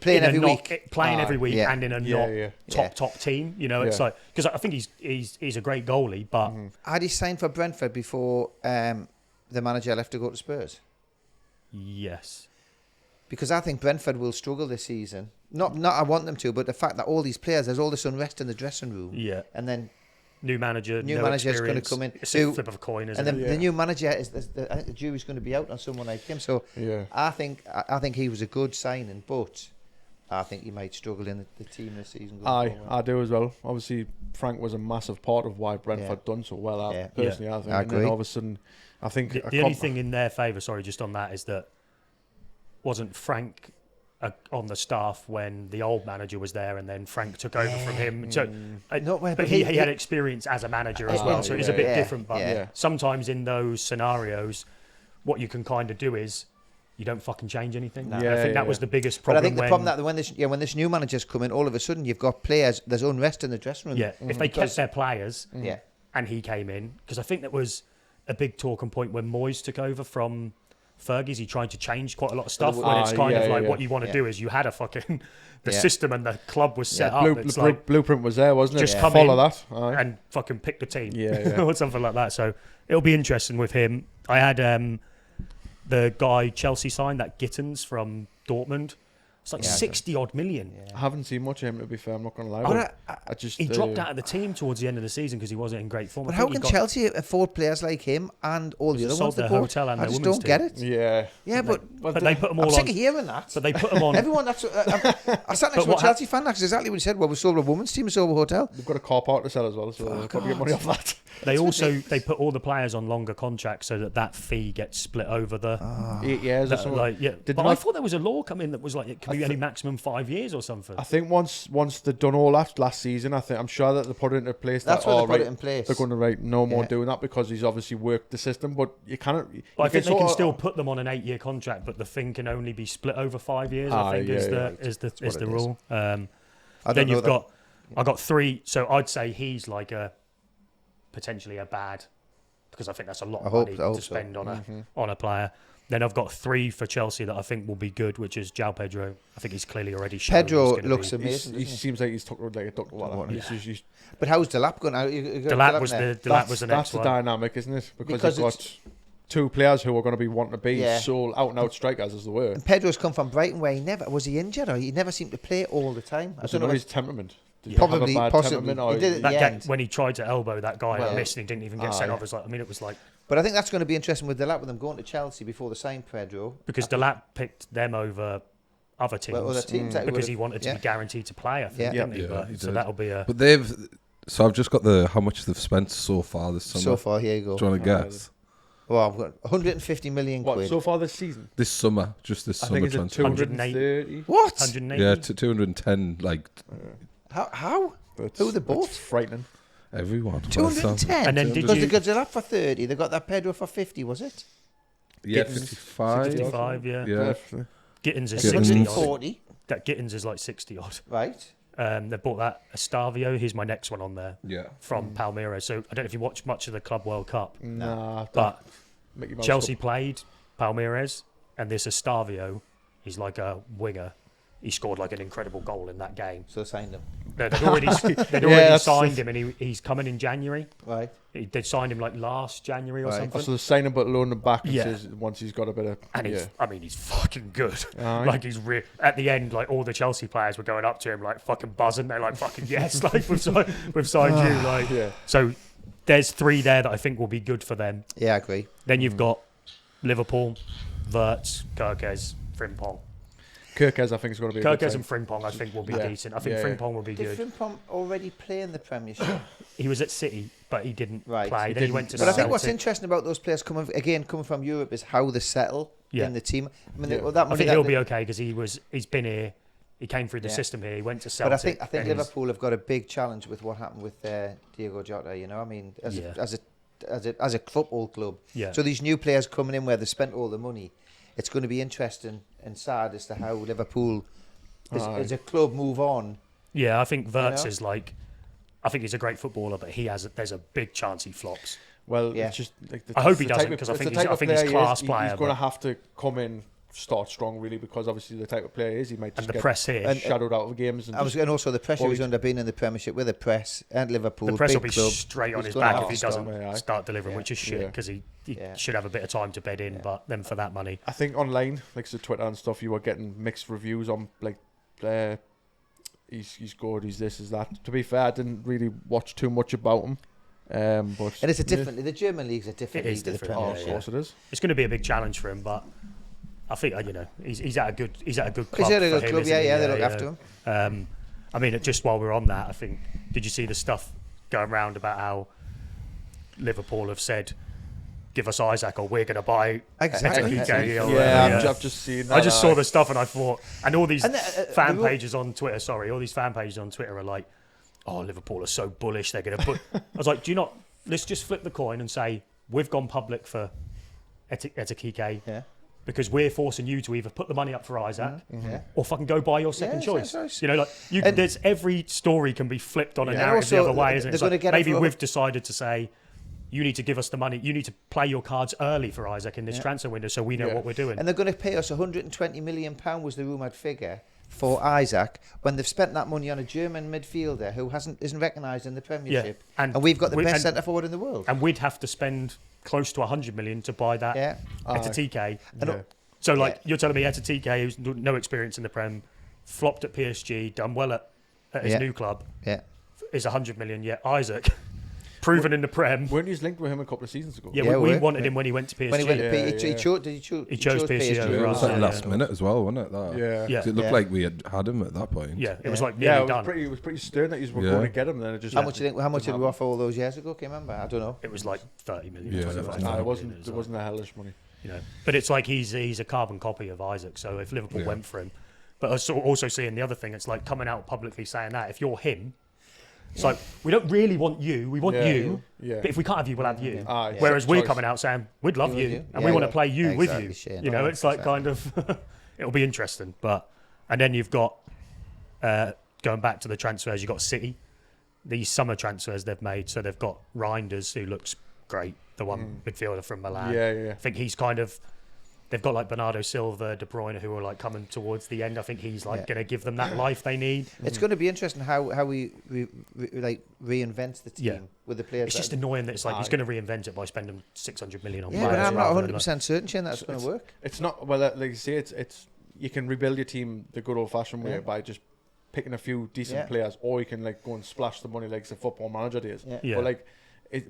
Playing in a every not- week. playing every week, Yeah. and in a Yeah, top team. You know, it's Yeah. like because I think he's a great goalie, but Had he signed for Brentford before the manager left to go to Spurs? yes. Because I think Brentford will struggle this season. Not I want them to, but the fact that all these players, there's all this unrest in the dressing room. Yeah. And then New manager, New no manager's gonna experience. come in. It's So- a flip of a coin, isn't and it? then the new manager I think the jury's going to be out on someone like him. So Yeah. I think he was a good signing, but I think he might struggle in the team this season. going Aye, forward. I do as well. Obviously, Frank was a massive part of why Brentford Yeah. done so well. Yeah. Personally, I think. I And then agree. all of a sudden, I think The only thing in their favour, sorry, just on that, is that wasn't Frank on the staff when the old manager was there, and then Frank took over from him. So, No, well, but he had experience as a manager as well, so it's a bit yeah, different. But yeah. sometimes in those scenarios, what you can kind of do is you don't fucking change anything. No. I Yeah, think that yeah. was the biggest But I problem. think the problem that when this new manager's come in, all of a sudden you've got players. There's unrest in the dressing room. if they kept their players Yeah. and he came in, because I think that was a big talking point when Moyes took over from Fergie's. He tried to change quite a lot of stuff. When it's kind of like what you want to do is you had a fucking the Yeah. system and the club was set up. It's like blueprint was there, wasn't it? just come follow in that. Aye. and fucking pick the team, Yeah. or something like that. So it'll be interesting with him. I had the guy Chelsea signed, that Gittins from Dortmund. It's like 60 odd million. I haven't seen much of him, to be fair. I'm not going to lie. But but I just He dropped out of the team towards the end of the season because he wasn't in great form. But I how think he can got- Chelsea afford players like him and all the They other sold ones they their bought? hotel and I their just women's don't get team. it. Yeah. Yeah, but But they put them I'm all sick on. of hearing that. But they put them on. Everyone, I sat next to a what Chelsea fan. That's exactly what he said. Well, we sold a women's team, we sold a hotel. They've got a car park to sell as well, so they'll probably get money off that. They also they put all the players on longer contracts so that fee gets split over the 8 years or something. like yeah. Did But they I not- thought there was a law come in that was like it can be only maximum 5 years or something. I think once they've done all that last season, I'm sure that they put it into place. That's that, why they all put right, it in place. They're going to no more Yeah. doing that because he's obviously worked the system. But you cannot. But I think they can sort of- still put them on an 8-year contract, but the thing can only be split over 5 years. I think yeah, is yeah, the rule. I Then don't know you've that. I got 3. So I'd say he's like potentially a bad, because I think that's a lot I of hope- money I hope to so. spend on a player. Then I've got 3 for Chelsea that I think will be good, which is João Pedro. I think he's clearly already shown. Pedro he's gonna looks be- amazing. He doesn't he? seems like he's took like a duck. He's But how's Delap going? Delap was the that's next the one. dynamic, isn't it? Because Because you've got 2 players who are going to be wanting to be Yeah. so out and out strikers as they were. And Pedro's come from Brighton, where was he injured or he never seemed to play all the time? I don't know his temperament. Did he Probably- have a bad possibly. temperament? Or He did it- That Yeah. game, when he tried to elbow that guy Well, and missed and he didn't even get sent off. It was like But I think that's going to be interesting with Delap with them going to Chelsea before they sign Pedro. because Delap picked them over other teams, Well, other teams that because would've- he wanted to yeah. be guaranteed to play. I think, Yeah. didn't he? Yeah, But- he so did. that'll be a. But they've. So I've just got how much they've spent so far this summer. So far, here you go. Do you want to guess? Well, I've got 150 million quid. What, so far this season? This summer, just this I summer think it's transfer. 230. What? 180. Yeah, 210, like How? Who they bought? It's frightening. everyone. 210. And then did Because you- the goods are up for 30. They got that Pedro for 50, was it? Yeah, Gittins, 55. 55, yeah. Yeah. Gittins is Gittins. 60 odd. 140. That Gittins is like 60 odd. Right. They bought that Estavio. Here's my next one on there Yeah. from Palmeiras. So I don't know if you watched much of the Club World Cup, Nah, but Mickey Mouse Chelsea Cup. played Palmeiras, and this Estavio, he's like a winger. He scored like an incredible goal in that game. So signed him. They'd already that's- signed him, and he's coming in January. Right. They signed him like last January or Right. something. So they sign him but loan him back Yeah. once he's got a bit of... And he's, I mean, he's fucking good. Aye. Like he's at the end, like all the Chelsea players were going up to him, like fucking buzzing. They're like, "Fucking yes, like we've signed you." Like, Yeah. so there's 3 there that I think will be good for them. Yeah, I agree. Then you've got Liverpool, Wirtz, Kirkes, Frimpong. Kirkes, I think, is going to be a good Kirkes and sign. Frimpong, I think, will be Yeah. decent. I think Yeah, yeah. Frimpong will be Did good. Frimpong already play in the Premiership? He was at City, but he didn't Right. play. He Then he didn't. went to But I think what's Celtic. interesting about those players coming from Europe is how they settle Yeah. in the team. I mean, Yeah. well, that I money think that he'll they- be okay because he's been here. He came through the Yeah. system here. He went to But Celtic. I think and he's- Liverpool have got a big challenge with what happened with Diego Jota. You know, I mean, as Yeah. a football club. Yeah. So these new players coming in where they spent all the money, it's going to be interesting and sad as to how Liverpool, as a club, move on. Yeah, I think Wirtz know? is like. I think he's a great footballer, but there's a big chance he flops. Well, Yeah. it's just... Like, I hope he the doesn't, type of- 'cause I it's think the he's- type I of think he's player he class is. player, He's going to but- have to come in, start strong, really, because obviously the type of player he is, he might And just the get press here, And- shadowed out of games. And And also the pressure he's worried. under being in the Premiership with the press and Liverpool. the press will big be club. straight on He's his gonna back have if he to start. doesn't Yeah, aye. start delivering, Yeah. which is shit Yeah. because he Yeah. should have a bit of time to bed in. But then for that money, I think online, like so Twitter and stuff, you were getting mixed reviews on like he's good, he's this, he's that. To be fair, I didn't really watch too much about him. But And it's a different. The German league's a different It league is to the different, Oh, Premiership. of course it is. it's going to be a big challenge for him. But I think he's at a good He's club. at a for good him, club, isn't he? yeah, they look after him. I mean, just while we're on that, I think did you see the stuff going around about how Liverpool have said, "Give us Isaac, or we're going to buy Exactly. Ekitike," or Yeah, whatever, I've just seen that. I just saw the stuff and I thought, and all these And, fan the- pages on Twitter, all these fan pages on Twitter are like, "Oh, Liverpool are so bullish, they're going to put." I was like, "Do you not? Let's just flip the coin and say we've gone public for Ekitike Yeah. because we're forcing you to either put the money up for Isaac Yeah. or fucking go buy your second Yeah, choice." second choice. You know, like And- there's every story can be flipped on a Yeah. narrative the And also, other way, isn't it? they're It's gonna like, get it maybe for- we've decided to say, you need to give us the money. You need to play your cards early for Isaac in this transfer window, so we know Yeah. what we're doing. And they're going to pay us £120 million was the rumoured figure for Isaac when they've spent that money on a German midfielder who isn't recognised in the Premiership. And And we've got the we- best and- centre forward in the world. And we'd have to spend close to 100 million to buy that Yeah. Ekitike. And Yeah. So, like, Yeah. you're telling me Ekitike, who's no experience in the Prem, flopped at PSG, done well at his Yeah. new club, Yeah. is 100 million. Yet Isaac, proven in the Prem. Weren't you linked with him a couple of seasons ago? Yeah, Yeah, we we- wanted him when he went to PSG. When he went to Yeah, PSG, yeah. he chose chose PSG Yeah, over it Right, was like yeah. last minute as well, wasn't it? That? Yeah. Yeah. It looked Yeah. like we had him at that point. Yeah, it was Yeah. like Yeah, nearly done. it was pretty stern that you were Yeah. going to get him. Then it just How much do you think? How much did didn't we offer all those years ago? Can you remember? I don't know. It was like 30 million. Yeah, 25 no, million, it wasn't. was It like, wasn't a hellish money. you know. But it's like he's a carbon copy of Isaac. So if Liverpool Yeah. went for him, but I saw also seeing the other thing, it's like coming out publicly saying that if you're him, it's like we don't really want you, we want Yeah, you, yeah. but if we can't have you, we'll have you. Ah, yeah. Whereas we're Choice. coming out saying we'd love We you, want you. and Yeah, we want to yeah. play you with Exactly, you. Shane. You know, it's like Exactly. kind of it'll be interesting. But and then you've got going back to the transfers, you've got City. These summer transfers they've made, so they've got Reinders, who looks great, the one midfielder from Milan. Yeah. I think he's kind of. They've got like Bernardo Silva, De Bruyne, who are like coming towards the end. I think he's like Yeah. going to give them that life they need. It's going to be interesting how we like reinvent the team Yeah. with the players. It's that- just annoying that it's like he's Aye. going to reinvent it by spending 600 million on yeah, players. but I'm not rather 100 than, like- percent certain, Shane, that's going to work. It's not well. Like you say, it's you can rebuild your team the good old fashioned way Yeah. by just picking a few decent Yeah. players, or you can like go and splash the money like the Football Manager days. Yeah. Yeah. But like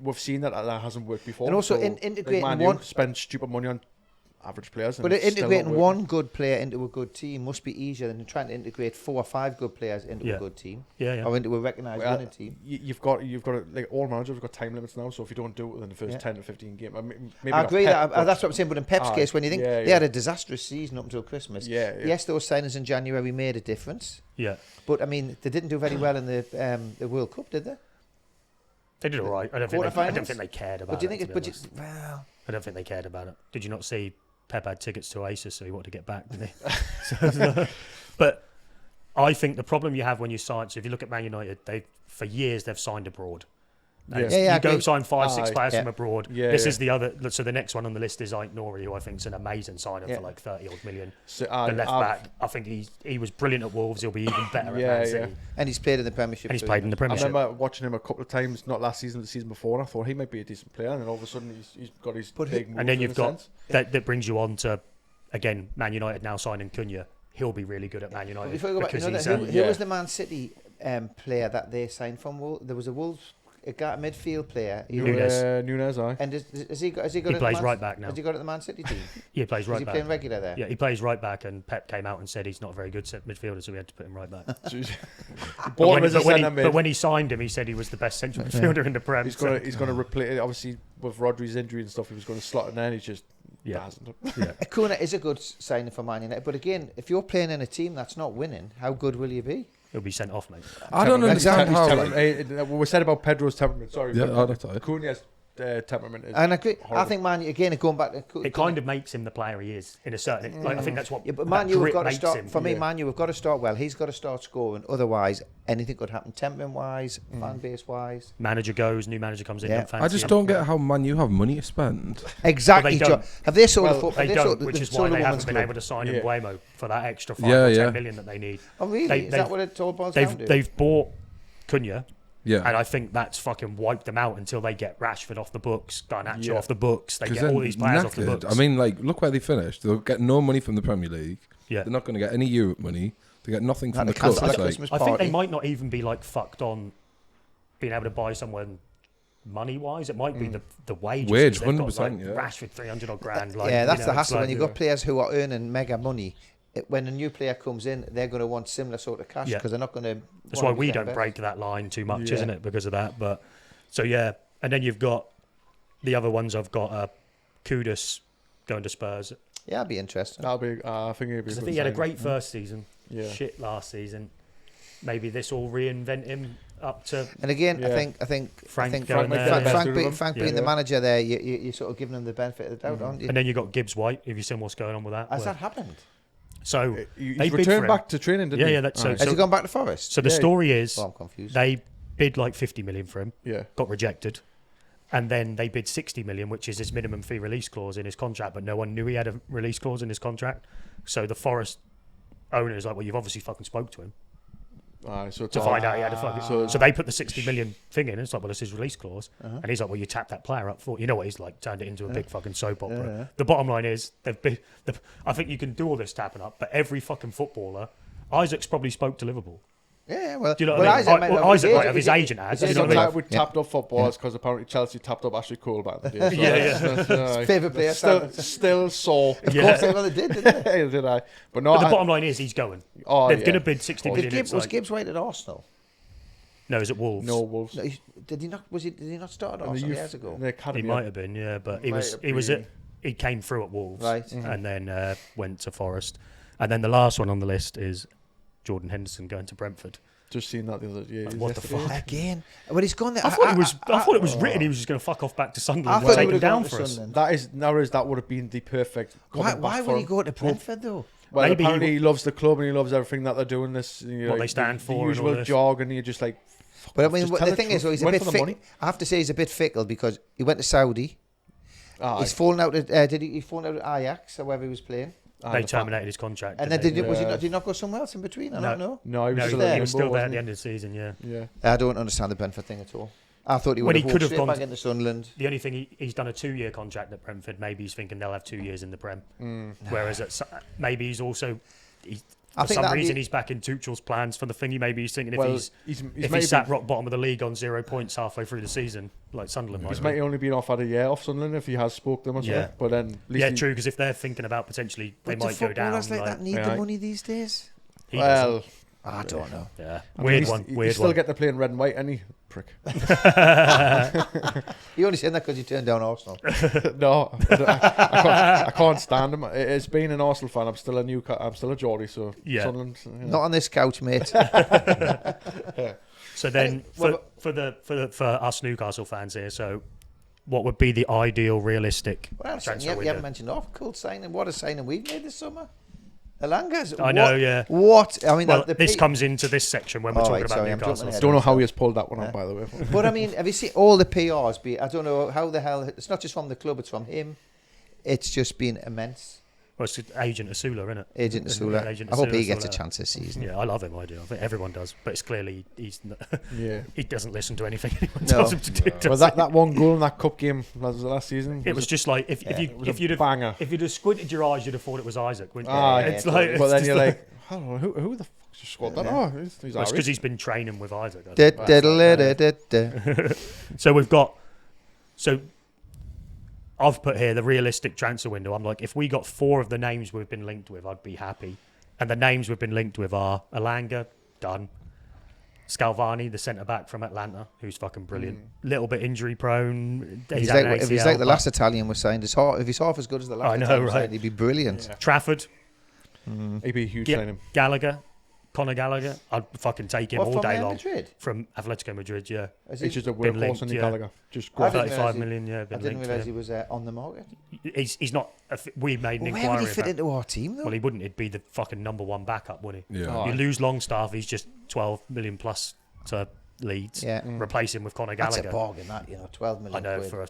we've seen that hasn't worked before. And also so, integrating like, Man U one- spend stupid money on average players. But integrating one good player into a good team must be easier than trying to integrate 4 or 5 good players into a good team. Or into a recognised winning team. You've got like all managers have got time limits now. So if you don't do it within the first 10 to 15 games, maybe I agree. That's what I'm saying. But in Pep's case, when you think they had a disastrous season up until Christmas, yes, those signings in January made a difference. Yeah. But I mean, they didn't do very well in the World Cup, did they? They did all right. I don't think they cared about it. But do you think it's I don't think they cared about it. Did you not see Pep had tickets to Oasis, so he wanted to get back, didn't he? But I think the problem you have when you sign, so if you look at Man United, for years they've signed abroad. You go sign 5, 6 players from abroad. This is the other. So the next one on the list is Ait Nouri, who I think is an amazing signing for like 30 odd million. So, the left back, I think he was brilliant at Wolves. He'll be even better at Man City. And he's played in the Premiership. I remember watching him a couple of times, not last season, the season before, and I thought he might be a decent player, and then all of a sudden he's got his big moves. And then you've got that brings you on to again Man United now signing Cunha. He'll be really good at Man United. Before you go back, who was the Man City player that they signed from? There was a Wolves. A midfield player. Nunez, aye. And has he got? He plays right back now. Has he got at the Man City team? He plays right back. Is he playing regular there? Yeah, he plays right back. And Pep came out and said he's not a very good midfielder, so we had to put him right back. But when he signed him, he said he was the best central midfielder in the Prem. He's going to replace. Obviously, with Rodri's injury and stuff, he was going to slot in there. And he just hasn't. Kuna is a good signing for Man United, but again, if you're playing in a team that's not winning, how good will you be? He'll be sent off, mate. I don't understand how. What we said about Pedro's temperament. Sorry, Cunha's temperament is. And I think Man, again, going back to it kind of makes him the player he is in a certain. I think that's what. Yeah, but Man U have got to start. For me, Man U have got to start well. He's got to start scoring. Otherwise, anything could happen. Temperament wise, fan base wise. Manager goes, new manager comes in. Yeah. I just don't get how Man U have money to spend. Exactly. Have they sold the football? They don't, which is why they haven't been able to sign in Buemo for that extra 5 or 10 million that they need. Oh really? Is that what it all boils down to? They've bought Cunha. Yeah. And I think that's fucking wiped them out until they get Rashford off the books, Garnacho off the books. They get all these players off the books. I mean, like, look where they finished. They'll get no money from the Premier League. Yeah. They're not going to get any Europe money. They get nothing from the club. I think they might not even be like fucked on being able to buy someone money-wise. It might be the wages. Wage, 100%. Rashford, 300 odd grand. That's the hassle when you've got players who are earning mega money. When a new player comes in, they're going to want similar sort of cash because they're not going to. That's why we don't break that line too much, isn't it? Because of that. But and then you've got the other ones. I've got Kudus going to Spurs. Yeah, that'd be interesting. That'll be. I think he'd be. I think he had a great first season. Yeah. Shit last season. Maybe this will reinvent him up to. And again, I think Frank being the manager there, you're sort of giving him the benefit of the doubt, aren't you? And then you got Gibbs White. Have you seen what's going on with that? Has that happened? So he returned back to training, didn't he? Yeah. Has he gone back to Forest? So the story is, I'm confused. They bid like 50 million for him. Yeah. Got rejected. And then they bid 60 million, which is his minimum fee release clause in his contract, but no one knew he had a release clause in his contract. So the Forest owner is like, well, you've obviously fucking spoke to him. To find out he had a fucking... So they put the 60 million thing in, and it's like, well, it's his release clause. And he's like, well, you tapped that player up for... You know what he's like, turned it into a big fucking soap opera. The bottom line is, I think you can do all this tapping up, but every fucking footballer... Isaac's probably spoke to Liverpool. Yeah, well, do you know what I mean? Isaac might have his agent has. You know what I mean? We tapped up footballers because apparently Chelsea tapped up Ashley Cole back in the day. So favourite player. Still sore. Of course they did, didn't they? Did I? But the bottom line is he's going. They're going to bid 60 million. Was Gibbs White at Arsenal? No, is it Wolves? No, Wolves. No, did he not start at Arsenal years ago? He might have been, yeah, but he came through at Wolves, right, and then went to Forest, and then the last one on the list is Jordan Henderson going to Brentford. Just seen that the other day. What the fuck? Again? Well, he's gone there. I thought it was written he was just going to fuck off back to Sunderland and take him down for us. That would have been the perfect. Why would he go to Brentford though? Well, maybe apparently he loves the club and he loves everything that they're doing. This, what they stand for, the usual jog, and you're just like. But I mean, the thing is, he's a bit fickle. I have to say, he's a bit fickle because he went to Saudi. He's fallen out. He fallen out at Ajax or wherever he was playing? They terminated his contract. And then did he not go somewhere else in between? I don't know. No, he was still there at the end of the season. Yeah. I don't understand the Brentford thing at all. I thought he would have gone back into Sunderland. The only thing he's done a 2-year contract at Brentford. Maybe he's thinking they'll have 2 years in the Prem. Whereas maybe he's also For some reason, he's back in Tuchel's plans for the thingy. Maybe he's thinking if he's sat rock bottom of the league on 0 points halfway through the season, like Sunderland He's might only been off had a year off Sunderland if he has spoke them or something. But then true, because if they're thinking about potentially they might go down. Like that need the money these days? I don't know. Yeah, weird one. You still get to play in red and white, any prick. You only saying that because you turned down Arsenal. No, I can't stand him. As being an Arsenal fan, I'm still a Geordie, so Sunderland. Not on this couch, mate. So then, for us Newcastle fans here, so what would be the ideal, realistic transfer window? You haven't mentioned cool signing. What a signing we've made this summer. Elanga's. I know, yeah. What? I mean, this comes into this section when we're talking about Newcastle. I don't know how he has pulled that one out, by the way. But I mean, have you seen all the PRs? I don't know how the hell. It's not just from the club; it's from him. It's just been immense. Well, it's Agent Asula, isn't it? Agent Asula. I hope he gets a chance this season. Yeah, I love him. I do. I think everyone does. But it's clearly he's not, he doesn't listen to anything anyone tells him to do. Well, that one goal in that cup game last season. It was just like if you'd have squinted your eyes, you'd have thought it was Isaac. Wouldn't you? It's like, but then you're like, I don't know who the fuck just scored that? Oh, he's because he's been training with Isaac. So we've got I've put here the realistic transfer window. I'm like, if we got 4 of the names we've been linked with, I'd be happy. And the names we've been linked with are Elanga, done. Scalvani, the centre-back from Atlanta, who's fucking brilliant. Little bit injury-prone. If he's like the last Italian was signed, if he's half as good as the last Italian was signed, he'd be brilliant. Yeah. Trafford. He'd be a huge signing. Conor Gallagher, I'd fucking take him all day long. Madrid? From Atletico Madrid, yeah. He's just a workhorse in Gallagher. Just 35 million, yeah. I didn't realise he was on the market. He's not. We made an inquiry. Where would he fit into our team, though? Well, he wouldn't. He'd be the fucking number 1 backup, wouldn't he? Yeah. You lose Longstaff, he's just 12 million plus to Leeds. Yeah. Replace him with Conor Gallagher. That's a bargain, 12 million. I know,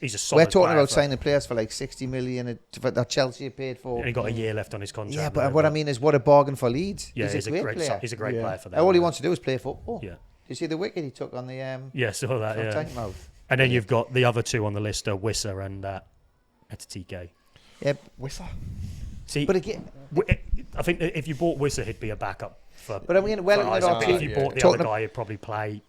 he's a solid We're talking about signing players for like 60 million that Chelsea paid for. And he got a year left on his contract. Yeah, but what I mean is, what a bargain for Leeds. Yeah, he's a great player. He's a great player for them. All he wants to do is play football. Yeah. Do you see the wicket he took on the saw that, yeah. tank mouth? And then you've got the other 2 on the list are Wissa and Etatike. Yep. Wissa. See, but again, I think that if you bought Wissa, he'd be a backup for. But I mean, if you bought the other guy, he'd probably play.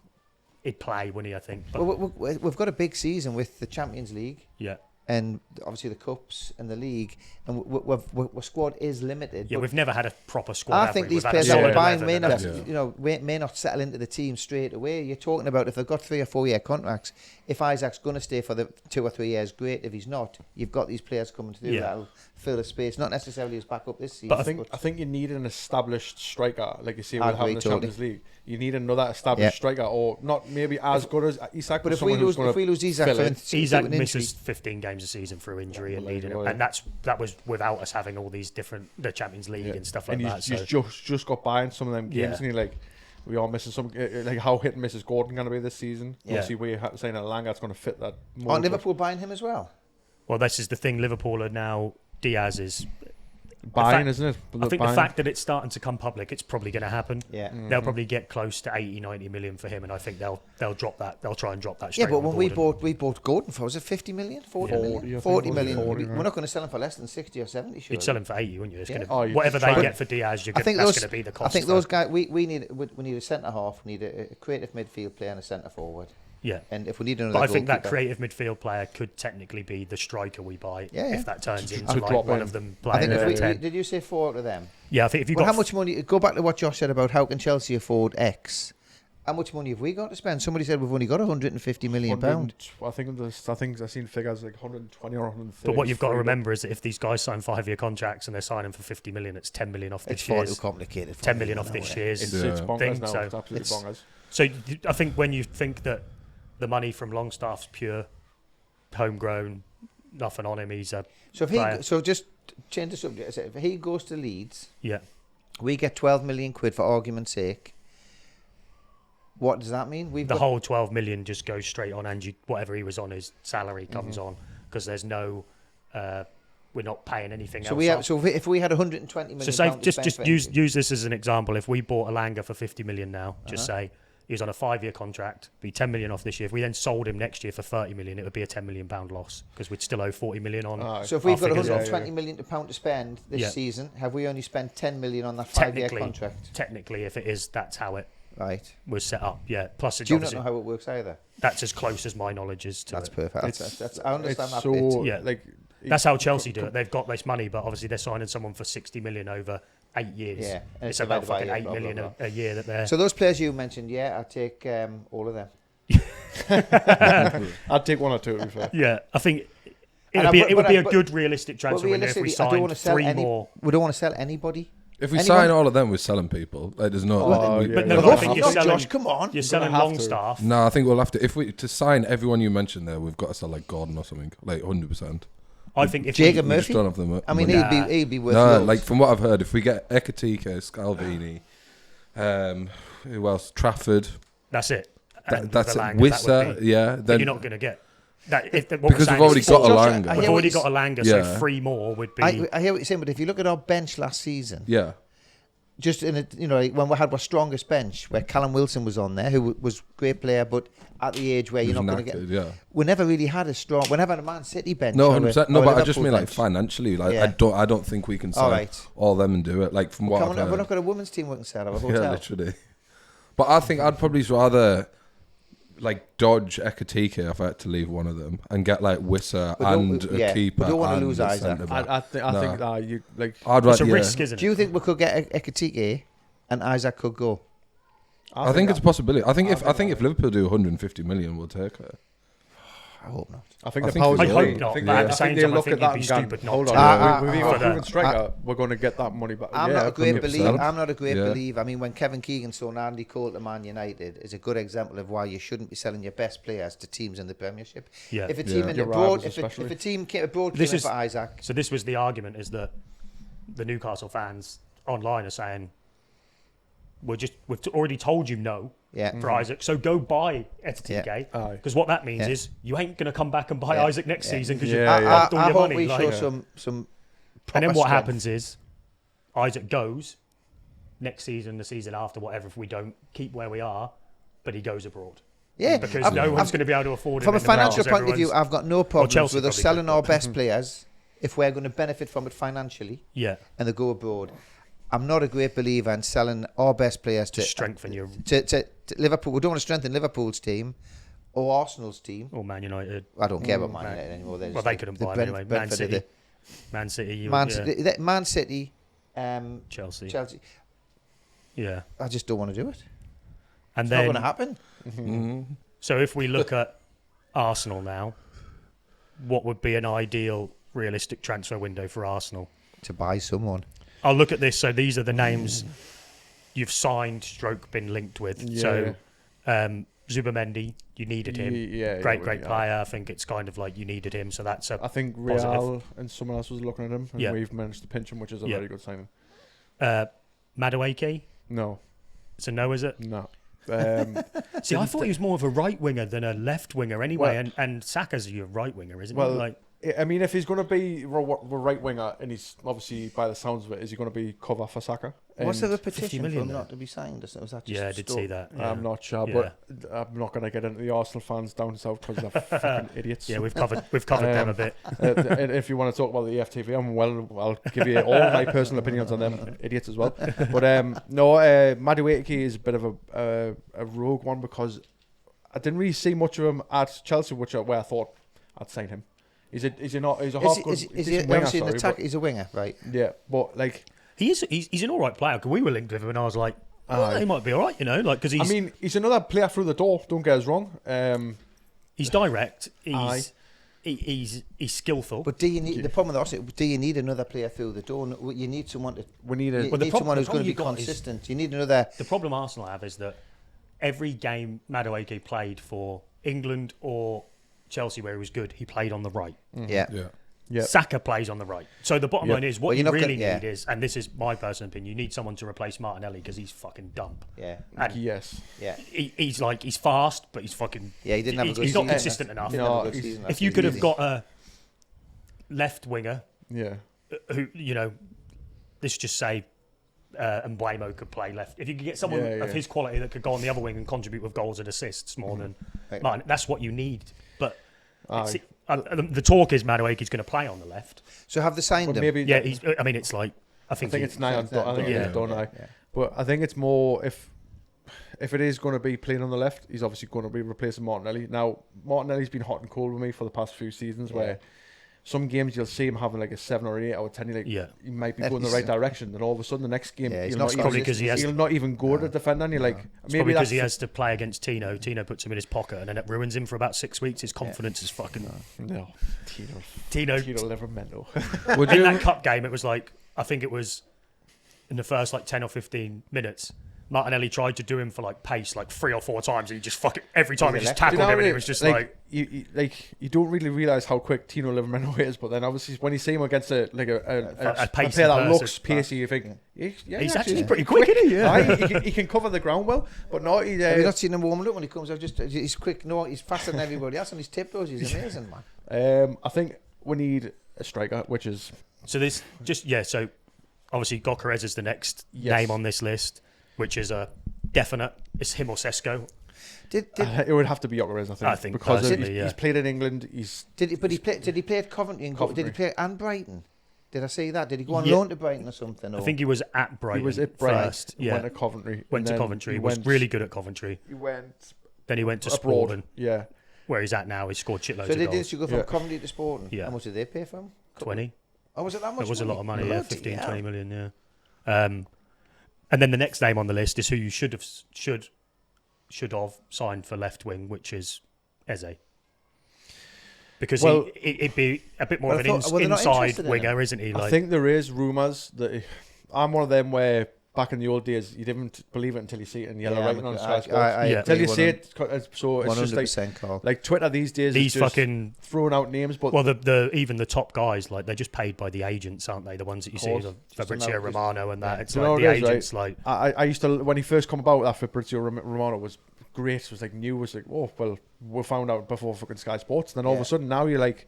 He'd play, wouldn't he? I think. But we've got a big season with the Champions League. Yeah. And obviously the cups and the league, and our squad is limited. Yeah, we've never had a proper squad. I think these players that we're buying may not settle into the team straight away. You're talking about if they've got 3 or 4 year contracts. If Isaac's going to stay for the 2 or 3 years, great. If he's not, you've got these players coming through that'll fill the space. Not necessarily as backup this season. But I think you need an established striker, like you see with having the Champions League. You need another established striker, or not maybe as good as Isak. But if we lose Isak, Isak misses 15 games a season through injury and needing it, and that was without us having all these different Champions League and stuff like that. And he's just got by in some of them games, and you're like, we are missing some. Like how hit and miss is Gordon going to be this season? Obviously, we're saying that Langer's going to fit that. Are Liverpool buying him as well? Well, this is the thing. Liverpool are now. Diaz is buying, isn't it? I think the fact that it's starting to come public, it's probably going to happen. Yeah, they'll probably get close to 80-90 million for him, and I think they'll drop that. They'll try and drop that. Yeah, but when we bought Gordon for, was it 50 million, 40 million? We're not going to sell him for less than 60 or 70. Sure, you'd sell him for 80, wouldn't you? It's going to whatever they get for Diaz. That's going to be the cost. I think those guys. We need a centre half. We need a creative midfield player and a centre forward. Yeah, and if we need another, but I think that creative midfield player could technically be the striker we buy if that turns into like one of them playing. I think did you say 4 to them? Yeah, I think if you got how much money? Go back to what Josh said about how can Chelsea afford X. How much money have we got to spend? Somebody said we've only got £150 million. I think I've seen figures like 120 or 130. But what you've got to remember is that if these guys sign 5-year contracts and they're signing for 50 million, it's 10 million off this year's. It's far too complicated. 10 million off this year's it's bonkers now. So it's absolutely bonkers. So I think when you think that the money from Longstaff's pure, homegrown, nothing on him. He's a player. So just change the subject. If he goes to Leeds, we get 12 million quid for argument's sake. What does that mean? The whole 12 million just goes straight on Angie. Whatever he was on, his salary comes on because there's no. We're not paying anything else. So if we had 120 million. So say just use this as an example. If we bought Elanga for 50 million now, just say He was on a 5-year contract, be 10 million off this year. If we then sold him next year for 30 million, it would be a 10 million pound loss because we'd still owe 40 million on. So if we've got figures. 120 million pound to spend this season, have we only spent 10 million on that 5-year contract? Technically, if it is, that's how it was set up. Yeah. Plus, do you not know how it works either? That's as close as my knowledge is to That's it. perfect. That's I understand that so, bit. Yeah. Like, that's how Chelsea do it. They've got this money, but obviously they're signing someone for 60 million over 8 years. Yeah, and it's about fucking 8 million a year that they're. So those players you mentioned, I'll take all of them. I'd take 1 or 2 to be fair. Yeah, I think it would be a good realistic transfer window if we signed 3 more. We don't want to sell anybody. If we sign all of them, we're selling people. Like, there's no. But no, I think you're selling. Josh, come on. You're selling Longstaff. No, I think we'll have to. If we to sign everyone you mentioned there, we've got to sell like Gordon or something, like 100%. I think if Jacob We Murphy. just don't have them. I mean, he'd be worth. No, like from what I've heard, if we get Ekatike, Scalvini, who else? Trafford. That's it. That's it. Elanga, Wissa, then then you're not going to get that. Because we've already got Elanga. We've already got Elanga, so 3 more would be. I hear what you're saying, but if you look at our bench last season, just in when we had our strongest bench, where Callum Wilson was on there, who was a great player, but at the age where you're not going to get. Yeah. We never really had a strong. We never had a Man City bench. No, 100%. No, but I just mean like bench. financially. Like I don't think we can sell all them and do it. Like from what I've heard. We're not got a women's team we can sell. A hotel. Yeah, literally. But I think I'd probably rather like dodge Ekatike if I had to leave one of them and get like Wissa and a keeper. We don't want to and lose a Isaac. I think you like. It's a risk, isn't it? Do you think we could get Ekatike and Isaac could go? I think it's a possibility. I think if Liverpool do 150 million, we'll take it. I hope not. I think the powers. I hope not. But at the same time, I think it'd be stupid not to. We've got a proven striker. We're going to get that money back. I'm not a great believer. I mean, when Kevin Keegan sold Andy Cole to Man United, is a good example of why you shouldn't be selling your best players to teams in the Premiership. Yeah. If a team abroad, if a team came abroad, came in for Isaac. So this was the argument: is that the Newcastle fans online are saying, we've already told you no. For Isaac, so go buy Ekatike because what that means is you ain't going to come back and buy Isaac next season because you've got all your money. We show some and then what happens is Isaac goes next season, the season after, whatever. If we don't keep where we are, but he goes abroad. Yeah, because no one's going to be able to afford it. From a financial point of view, I've got no problems with us selling our best players if we're going to benefit from it financially. Yeah, and they go abroad. I'm not a great believer in selling our best players to strengthen your to Liverpool. We don't want to strengthen Liverpool's team or Arsenal's team or Man United. I don't care about Man United anymore. Well, they couldn't buy them anyway. Man City, Chelsea. Yeah, I just don't want to do it. And it's then not going to happen. Mm-hmm. So if we look at Arsenal now, what would be an ideal, realistic transfer window for Arsenal? To buy someone. I'll look at this. So these are the names you've signed, been linked with. Yeah. So Zubamendi, you needed him. Great player. I think it's kind of like you needed him. So that's a I think Real and someone else was looking at him, and we've managed to pinch him, which is a very good signing. Madueke? No. It's a no, is it? No. See, I thought he was more of a right winger than a left winger anyway, and Saka's your right winger, isn't he? Like, I mean, if he's going to be a right winger, and he's obviously, by the sounds of it, is he going to be cover for Saka? What's the petition for him though? not to be signed? Was that just I did see that. Yeah. I'm not sure, but I'm not going to get into the Arsenal fans down south because they're fucking idiots. Yeah, we've covered them a bit. If you want to talk about the EFTV, I'll give you all my personal opinions on them idiots as well. But Madueke is a bit of a rogue one because I didn't really see much of him at Chelsea, where I thought I'd sign him. He's a half good. Is he obviously an attack? He's a winger, right? Yeah, but like he's an all right player. Because we were linked with him, and I was like, he might be all right, like because he's. I mean, he's another player through the door. Don't get us wrong. He's direct. He's skillful. But do you need the problem with Arsenal? Do you need another player through the door? You need someone to. We need someone who's going to be consistent. You need another. The problem Arsenal have is that every game Madueke played for England or Chelsea where he was good, he played on the right. Yeah. Saka plays on the right. So the bottom line is what you really need is, and this is my personal opinion, you need someone to replace Martinelli because he's fucking dumb. Yeah. And he's fast, but he's fucking. Yeah, he didn't have a good He's season. not consistent enough. If you could have got a left winger, who let's just say and Mbeumo could play left. If you could get someone of his quality that could go on the other wing and contribute with goals and assists more than Martin, that's what you need. But the talk is Madueke's going to play on the left. So have they signed him? Maybe I mean, it's like I think it's nigh on. I think yeah. don't I? But I think it's more if it is going to be playing on the left, he's obviously going to be replacing Martinelli. Now Martinelli's been hot and cold with me for the past few seasons, where some games you'll see him having like a 7 or 8 out of 10. He might be going the right direction, and all of a sudden the next game he'll not even go to defend. And you're like, maybe because he has to play against Tino. Tino puts him in his pocket, and then it ruins him for about 6 weeks. His confidence is fucking. No, Tino never mental. In that cup game, it was like I think it was in the first like 10 or 15 minutes. Martinelli tried to do him for like pace like 3 or 4 times, and he just fucking every time he just tackled him, and it was just like you don't really realise how quick Tino Livramento is, but then obviously when you see him against a player that looks pacey, you think he's actually pretty quick, isn't he? Yeah. he can cover the ground well, but not. Have you not seen him warming up when he comes out? He's quick. No, he's faster than everybody else on his tiptoes. He's amazing, man. I think we need a striker, which is so obviously Gyökeres is the next name on this list, which is a definite. It's him or Sesko. It would have to be Gyökeres, I think because he's played in England. Did he play at Coventry? Did he play and Brighton? Did I see that? Did he go on loan to Brighton or something? I think he was at Brighton. He was at Brighton first. Went to Coventry. He was really good at Coventry. Then he went to Sporting. Yeah. Where he's at now, he scored shitloads of goals. So did you go from Coventry to Sporting? Yeah. How much did they pay for him? 20. Oh, was it that much? It was a lot of money, 20 million, and then the next name on the list is who you should have signed for left wing, which is Eze. Because he'd be a bit more of an inside winger, isn't he? I think there is rumours that I'm one of them where back in the old days you didn't believe it until you see it in yellow writing on Sky Sports. Until you see it, so it's just like Twitter these days. These is fucking throwing out names, but even the top guys, like they're just paid by the agents, aren't they? The ones that you see, Fabrizio Romano and that. It's like the agents. Like I used to when he first come about, that Fabrizio Romano was great. It was like new. It was like, oh well, we found out before fucking Sky Sports. And then all of a sudden now you're like,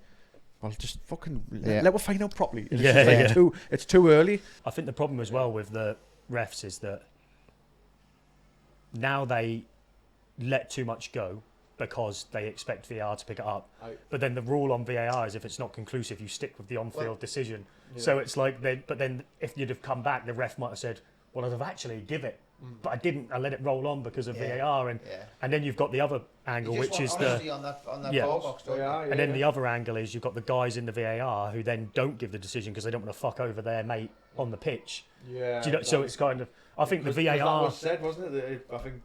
well, just fucking let me find out properly. It's too early. I think the problem as well with the refs is that now they let too much go because they expect VAR to pick it up. But then the rule on VAR is if it's not conclusive, you stick with the on-field decision. Yeah. So it's like, but then if you'd have come back, the ref might have said, well, I'd have actually give it. But I didn't. I let it roll on because of VAR, and then you've got the other angle, which is on that box. And then the other angle is you've got the guys in the VAR who then don't give the decision because they don't want to fuck over their mate on the pitch. Yeah. So it's kind of. I think the VAR. That was said, wasn't it? I think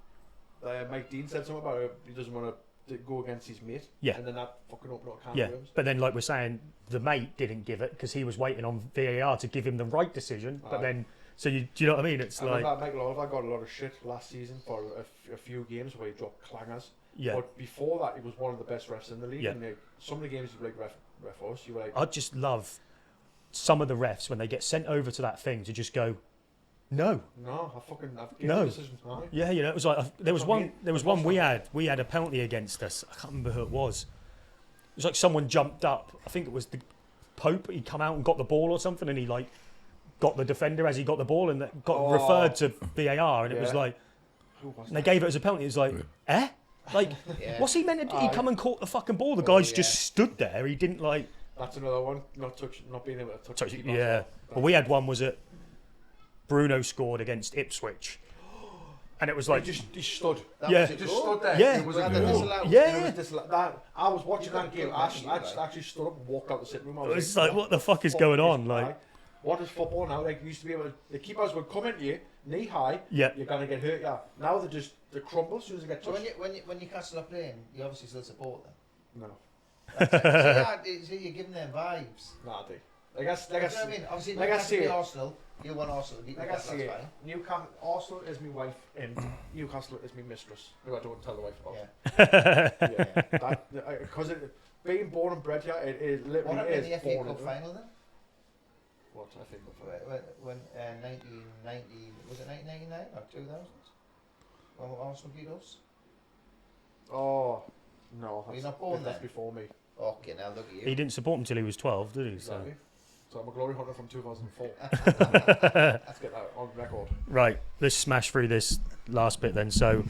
Mike Dean said something about it. He doesn't want to go against his mate. Yeah. And then that fucking opened up a can of worms. But then, like we're saying, the mate didn't give it because he was waiting on VAR to give him the right decision. But then. So do you know what I mean? It's like Michael Oliver got a lot of shit last season for a few games where he dropped clangers. Yeah. But before that, he was one of the best refs in the league. Yeah. And some of the games you were like ref us, you were like. I just love some of the refs when they get sent over to that thing to just go, no. I've given the decision. Yeah, it was like there was one we had a penalty against us. I can't remember who it was. It was like someone jumped up. I think it was the Pope. He come out and got the ball or something, and he like. Got the defender as he got the ball and that got referred to VAR, and it was like they gave it as a penalty. It was like, like what's he meant to? He come and caught the fucking ball. The guy's just stood there. He didn't like. That's another one. Not being able to touch. Yeah, well, we had one. Was it Bruno scored against Ipswich, and it was like he stood. He just stood there. Yeah, it was a goal. Yeah. I was watching that game. I actually stood up and walked out the sitting room. It was like, what the fuck is going on? Like. What is football now? Like, you used to be able to, the keepers would come into you, knee high, you're going to get hurt, Now they crumble as soon as they get touched. So when Newcastle are playing, you obviously still support them? No. So you're giving them vibes? No, I do. I mean? Obviously, Newcastle Arsenal, you want Arsenal to beat Newcastle, that's fine. Newcastle, Arsenal is my wife and Newcastle is my mistress, who I don't tell the wife about. Because being born and bred here, it literally what is the FA Cup final then? What I think when 1990 was it 1999 or 2000 when Arsenal beat us? Oh no, you're not born that's then? before me. Okay, now look at you. He didn't support him until he was 12, did he? So So I'm a glory hunter from 2004. Let's get that on record. Right, let's smash through this last bit then. So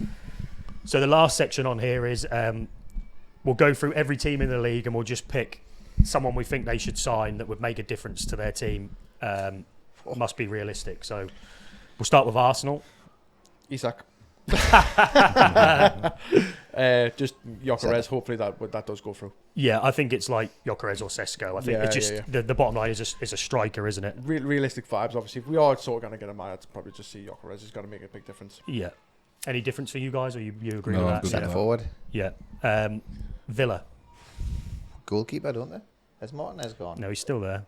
the last section on here is we'll go through every team in the league and we'll just pick someone we think they should sign that would make a difference to their team. Must be realistic. So we'll start with Arsenal. Isak. Just Gyökeres. Hopefully that does go through. Yeah, I think it's like Gyökeres or Sesko. I think it's just the bottom line is a striker, isn't it? Realistic vibes, obviously. If we are sort of going to get a man, I'd probably just see Gyökeres. He's going to make a big difference. Yeah. Any difference for you guys, or you agree No, with I'm that? good. Centre forward. Yeah. Villa. Goalkeeper, don't they? Has Martinez gone? No, he's still there.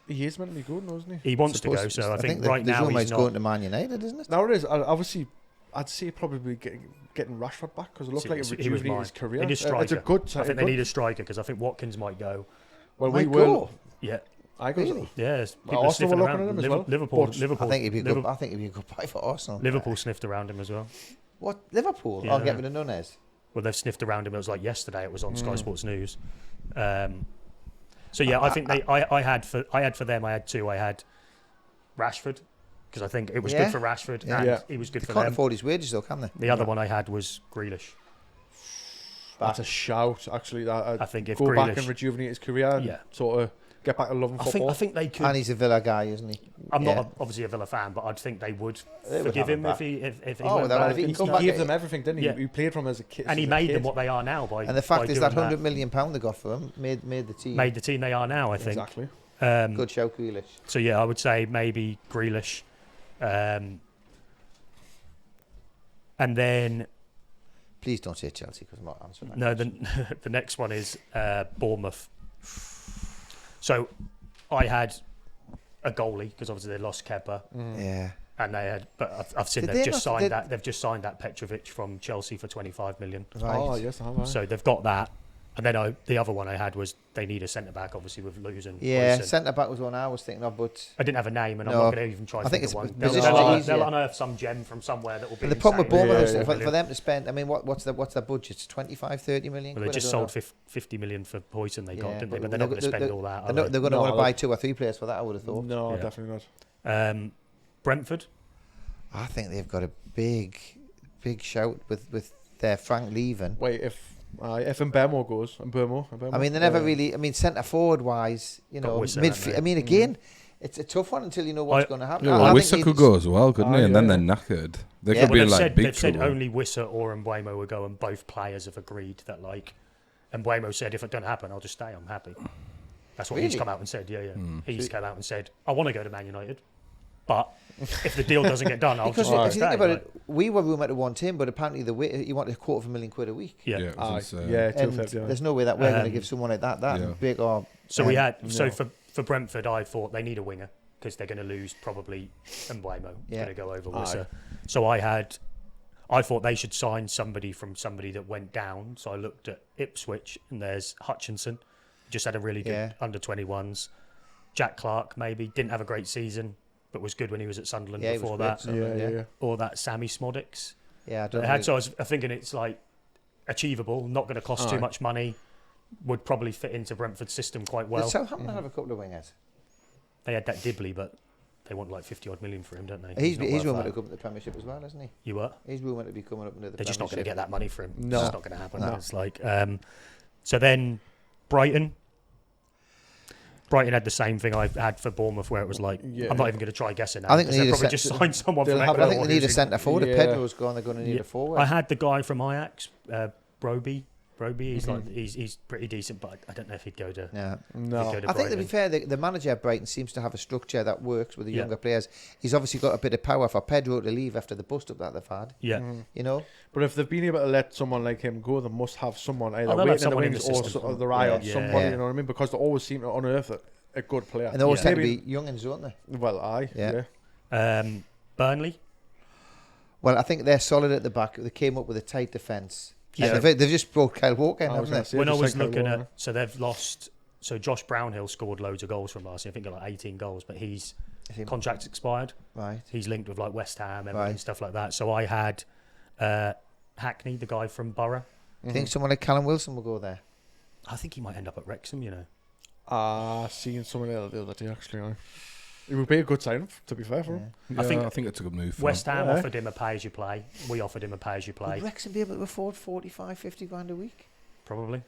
He is meant to be good, isn't he? He wants to go, so I think right now he's going not. to Man United, isn't it? Now it is. Obviously, I'd say probably getting Rashford back because it looked like it He was rejuvenated his career. They need a striker. It's a good. I think they need a striker because I think Watkins might go. Well, Might we will. go. Yeah. I go. Really? Yeah. Well, Arsenal were looking at him as well. Liverpool. I think he'd be good. I think he'd be a good buy for Arsenal. Liverpool sniffed around him as well. What? Liverpool? Yeah. I'll get rid of Nunez. Well, they've sniffed around him. It was like yesterday. It was on Sky Sports News. So yeah, I think I had for them. I had two. I had Rashford because I think it was good for Rashford and he was good They for can't them. afford his wages though, can they? The other one I had was Grealish. That's a shout, actually. I think if go back Grealish- and rejuvenate his career and sort of get back to loving football. I think they could. And he's a Villa guy, isn't he? I'm not obviously a Villa fan, but I'd think they would forgive him if he Oh, went well, back. if he can He come back, gave them everything, didn't he? Yeah. He played from as a kid, and he made them what they are now by. And the fact by is that doing £100 million they got for him made the team. made the team they are now. I think. Exactly. Good shout, Grealish. So yeah, I would say maybe Grealish, and then Please don't say Chelsea because I'm not answering that. no, question. the next one is Bournemouth. So I had a goalie because obviously they lost Kepa, Yeah. and they had, but I've seen Did they've they just not- signed did- that. They've just signed that Petrovic from Chelsea for 25 million. Right. Oh, yes, I have. So they've got that. And then the other one I had was they need a centre back, obviously with losing. Yeah, Boyson. centre back was one I was thinking of, but I didn't have a name, and I'm No. not going to even try to I think think of it's one. positionally easier. They'll unearth some gem from somewhere that will be. the problem with insane. Bournemouth is Yeah, for them to spend. I mean, what's their budget? It's 25-30 million. Well, they quid, just I don't sold know. 50 million for Boyson. They got, Yeah, didn't they? but But they're not going to spend all that. They're going to want to No, buy 2 or 3 players for that. I would have thought. No, Yeah. definitely not. Brentford. I think they've got a big shout with their Frank leaving. Wait, if Mbemo goes, Mbemo. I mean, they never really. I mean, centre forward wise, you Got know, Wissa, haven't midfield. they? I mean, again, it's a tough one until you know what's I- going to happen. Yeah, I well, think Wissa they could just- go as well, couldn't he? And then they're knackered. They Yeah, could but be Well, in like big they've said trouble. only Wissa or Mbeumo will go, and both players have agreed that like. Mbeumo said, if it don't happen, I'll just stay. I'm happy. That's what he's Really? come out and said. Yeah. He's come out and said, I want to go to Man United, but if the deal doesn't get done, I'll Because just if you stay. think about like, it, we were rumoured to want him, but apparently he wanted $250,000 a week. yeah. Yeah, it was insane. Yeah, And 250. there's no way that we're going to give someone like that Yeah. big or. So we had no. for Brentford, I thought they need a winger because they're going to lose probably Mbeumo. Yeah. Going to go over Wissa. So I thought they should sign somebody from somebody that went down. So I looked at Ipswich and there's Hutchinson, just had a really good under 21s. Jack Clark maybe didn't have a great season, but was good when he was at Sunderland Yeah, he was before great, that. Sunderland, Yeah. Or that Sammy Smodics. Yeah, I don't They know. had, so I was thinking it's like achievable, not going to cost too much money, would probably fit into Brentford's system quite well. Did Southampton have a couple of wingers? They had that Dibley, but they want like 50 odd million for him, don't they? He's not rumoured worth to that. come up to the Premiership as well, isn't he? You were? He's rumoured to be coming up into the They're just not going to Premiership. get that money for him. No. It's just not going to happen. No. It's like, so then Brighton. Brighton had the same thing I had for Bournemouth, where it was like, Yeah. I'm not even going to try guessing that. I think because they need they'll a probably set- just sign someone from they'll have- But I think Ecuador they need a who's- centre forward. Yeah. If Pedro's gone, they're going to need Yeah. a forward. I had the guy from Ajax, Broby. He's like he's pretty decent, but I don't know if he'd go to. Yeah. No. He'd go to I think to be Brighton. fair, the manager at Brighton seems to have a structure that works with the Yeah. younger players. He's obviously got a bit of power for Pedro to leave after the bust up that they've had. Yeah, You know, But if they've been able to let someone like him go, they must have someone either they'll have waiting in the someone in the wings or system. the eye or Yeah. somebody, Yeah. you know what I mean? Because they always seem to unearth a good player. and they always Yeah. tend to be youngins, don't they? Well, aye. Yeah. Yeah. Burnley. Well, I think they're solid at the back. They came up with a tight defence. Yeah. And they've just brought Kyle Walker in, I was haven't gonna they? say, When I just was like looking Kyle at, so they've lost. So Josh Brownhill scored loads of goals from last year. I think he got like 18 goals, but his Is he- contract's expired. Right. He's linked with like West Ham and Right. stuff like that. So I had Hackney, the guy from Borough. Do you think someone like Callum Wilson will go there? I think he might end up at Wrexham. You know, Seen someone else the other day actually. It would be a good sign, to be fair for him. Yeah, I think it's a good move. For West him. Ham offered him a pay-as-you-play. We offered him a pay-as-you-play. Would Wrexham be able to afford 45, 50 grand a week? Probably.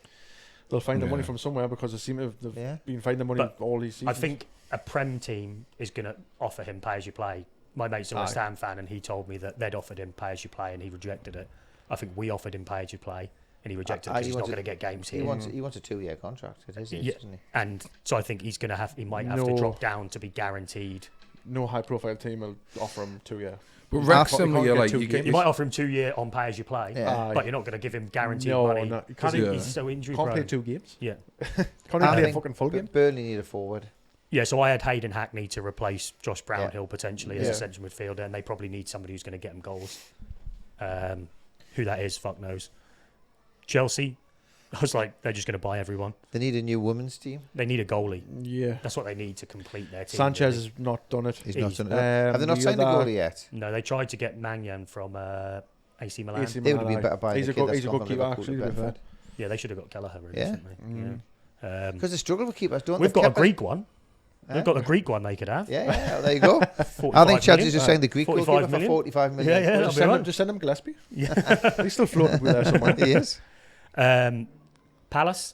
They'll find the money from somewhere because they seem to have been finding money all these seasons. I think a Prem team is going to offer him pay-as-you-play. My mate's a West Ham fan, and he told me that they'd offered him pay-as-you-play, and he rejected it. I think we offered him pay-as-you-play, and he rejected it because he's not going to get games here. He wants a 2-year contract at his age, doesn't he? And so I think he's going to have. He might have to drop down to be guaranteed. No high-profile team will offer him 2 year. But Wrexham, you might offer him 2 year on pay-as-you-play, but you're not going to give him guaranteed money. No, because he's so injury prone. Can't play 2 games. Yeah. Can't even play a fucking full game. Burnley need a forward. Yeah, so I had Hayden Hackney to replace Josh Brownhill potentially as a central midfielder, and they probably need somebody who's going to get them goals. Who that is, fuck knows. Chelsea, I was like, they're just going to buy everyone. They need a new women's team. They need a goalie. Yeah. That's what they need to complete their team. Sanchez has not done it. He's not done it. Have they not signed a goalie yet? No, they tried to get Mangan from AC Milan. They would have been better buying he's the kid he's a that's good keeper, actually. Yeah, they should have got Kelleher Yeah. recently. Because they struggle with keepers, don't We've they? got a Greek one. We've got the Greek one they could have. Yeah, there you go. I think Chelsea's just saying the Greek goalkeeper for 45 million. Yeah, just send him Gillespie. Yeah. He's still floating with there somewhere. He is. Palace.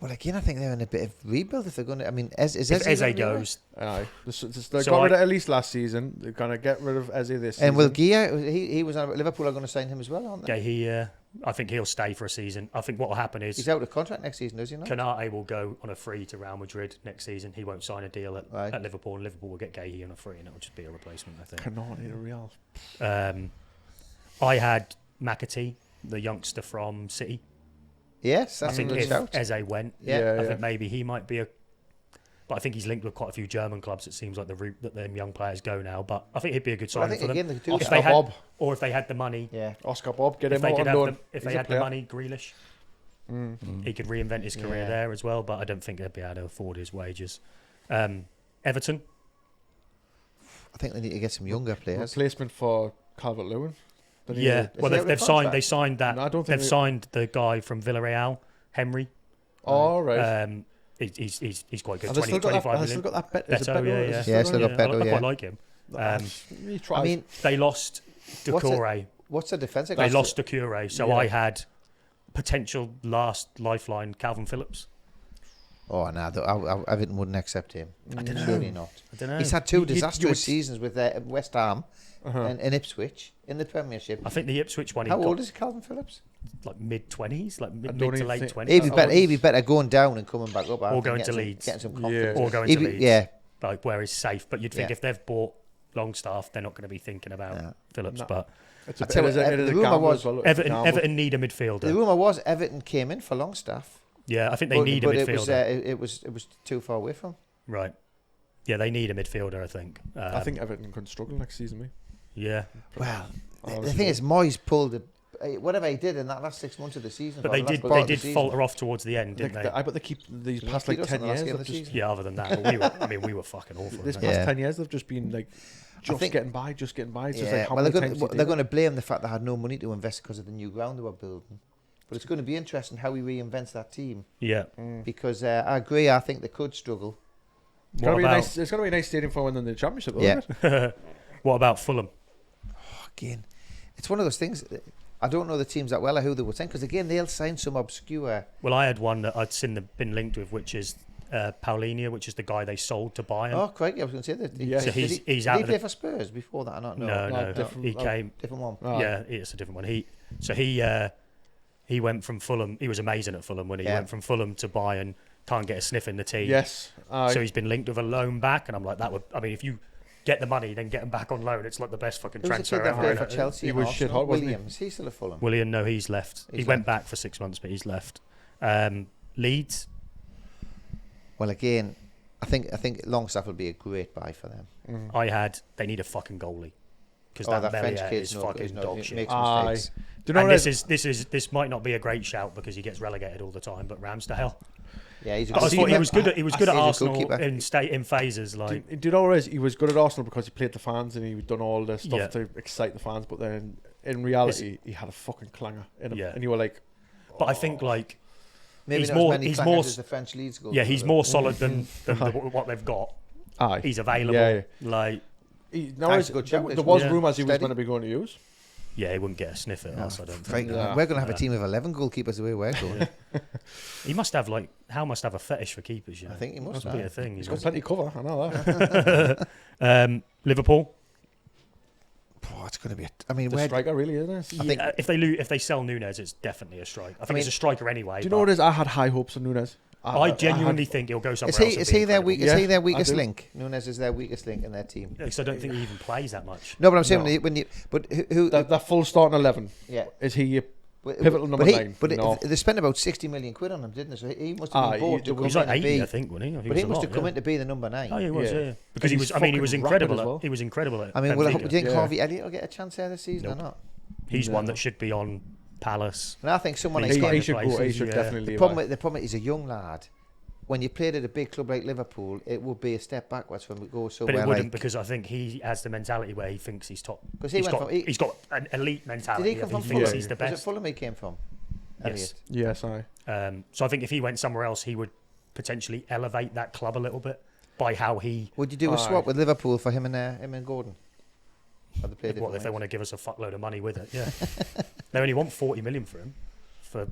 Well, again, I think they're in a bit of rebuild if they're going to. I mean, if Eze goes. Aye. They got rid of at least last season. They're going to get rid of Eze this season. And will Gia, he was on Liverpool are going to sign him as well, aren't they? Yeah, I think he'll stay for a season. I think what will happen is he's out of contract next season, does he not? Canate will go on a free to Real Madrid next season. He won't sign a deal at Liverpool, and Liverpool will get Gahey on a free, and it'll just be a replacement, I think. Canate to Real. I had McAtee, the youngster from City. Yes, that's a good shout. Eze went. I think maybe he might be but I think he's linked with quite a few German clubs. It seems like the route that them young players go now. But I think he'd be a good signing for them. If they had the money. Yeah. Oscar Bob, get him on loan. If they had the money, Grealish. He could reinvent his career there as well, but I don't think they'd be able to afford his wages. Everton. I think they need to get some younger players. Replacement for Calvert-Lewin. Yeah, well, they've signed that. No, I don't think they've signed the guy from Villarreal, Henry. Oh, right. He's quite good. 25 million. Has still got that bet? Beto, yeah, still got Beto. I quite like him. I mean, they lost Doucouré. What's the defence? They lost Doucouré, so I had potential last lifeline Calvin Phillips. Oh no, Everton wouldn't accept him. I don't know. Surely not. I don't know. He's had 2 disastrous seasons with West Ham and Ipswich in the Premiership. I think the Ipswich one. How old is Calvin Phillips? Like mid-20s, like mid to late 20s. He'd be better going down and coming back up. Or going to Leeds. Getting some confidence. Or going to Leeds. Yeah. Like where he's safe. But you'd think if they've bought Longstaff, they're not going to be thinking about Phillips. No. But the rumour was Everton need a midfielder. The rumour was Everton came in for Longstaff. Yeah, I think they need a midfielder. It was too far away from. Right. Yeah, they need a midfielder, I think. I think Everton could struggle next season, mate. Yeah. Well, the thing is, Moyes pulled whatever he did in that last 6 months of the season. But they did falter off towards the end, didn't they? But they keep these past like 10 years. Other than that, we were fucking awful. This past 10 years, they've just been like getting by. It's just like how they're going to blame the fact they had no money to invest because of the new ground they were building. But it's going to be interesting how he reinvents that team. Yeah. Because I agree, I think they could struggle. It's going to be a nice stadium for winning the championship, isn't it? What about Fulham? Again, it's one of those things. I don't know the teams that well or who they would sign because again they'll sign some obscure. Well, I had one that I'd been linked with, which is Paulinho, which is the guy they sold to Bayern. Oh, crikey! I was going to say that. Yeah, so he's out. Did he play for Spurs before that or not? No. He came different one. Oh. Yeah, it's a different one. He went from Fulham. He was amazing at Fulham when he went from Fulham to Bayern. Can't get a sniff in the team. Yes. So he's been linked with a loan back, and I'm like, if you get the money, then get him back on loan. It's like the best fucking transfer ever. For Chelsea, he was shit hot. Williams, he's still at Fulham. William, no, he's left. He went back for 6 months, but he's left. Leeds. Well, again, I think Longstaff will be a great buy for them. They need a fucking goalie because that French kid is fucking dog shit. Makes mistakes. This might not be a great shout because he gets relegated all the time, but Ramsdale. Yeah, he was good at Arsenal in phases. Like, do you know what it is? He was good at Arsenal because he played the fans and he done all the stuff to excite the fans. But then in reality, he had a fucking clanger in him, and you were like, But I think like Maybe he's not more. as many He's clangers more. as the French Leeds goal. Yeah, he's more solid than what they've got. Aye. He's available. Yeah. Like, Thanks to good there championship. was Yeah. rumours he was Steady. going to be going to use. yeah, he wouldn't get a sniff at us. I don't think. Yeah. We're going to have a team of 11 goalkeepers the way we're going. He must have Hal must have a fetish for keepers. You know? I think he must be a have. thing. He's got plenty of cover. I know that. Liverpool. Oh, it's going to be. I mean, The striker really, isn't it? I think If they sell Nunez, it's definitely a strike. I think he's a striker anyway. Do you know what it is? I had high hopes on Nunez. I genuinely think he'll go somewhere is else. he is he their weak? Is he their I weakest do. link? Nunes is their weakest link in their team. Because I don't think he even plays that much. No, but I'm saying No. when you but who That full starting 11. yeah. Is he your But- pivotal number but he, 9? But No. they spent about 60 million quid on him, didn't they? So he must have Aye, been bought to he come He's in like and 80, be. I think, wasn't he? I think But he it was a must lot, have come yeah. in to be the number 9. Oh, yeah, he was, Yeah. yeah. Because And he he's was. I mean, he was fucking rapid incredible. as well. He was incredible. I mean, at do you Benfica. think Yeah. Harvey Elliott will get a chance there this season or Nope. not? He's one No. that should be on Palace. And I think someone He's like got He him. his should go. He places, should yeah. definitely The leave. problem is he's a young lad. When you played at a big club like Liverpool, it would be a step backwards when we go But somewhere it wouldn't like. because I think he has the mentality where he thinks he's top. 'Cause he He's went got, from- he- he's got an elite mentality. Did he come from thinks Fulham? he's the Was it best. Fulham he came from? Yes. Yes, aye. So I think if he went somewhere else, he would potentially elevate that club a little bit by how he. Would you do a Aye. swap with Liverpool for him and Gordon? Or they play What different if they ways? want to give us a fuckload of money with it? Yeah, they only want 40 million for him, for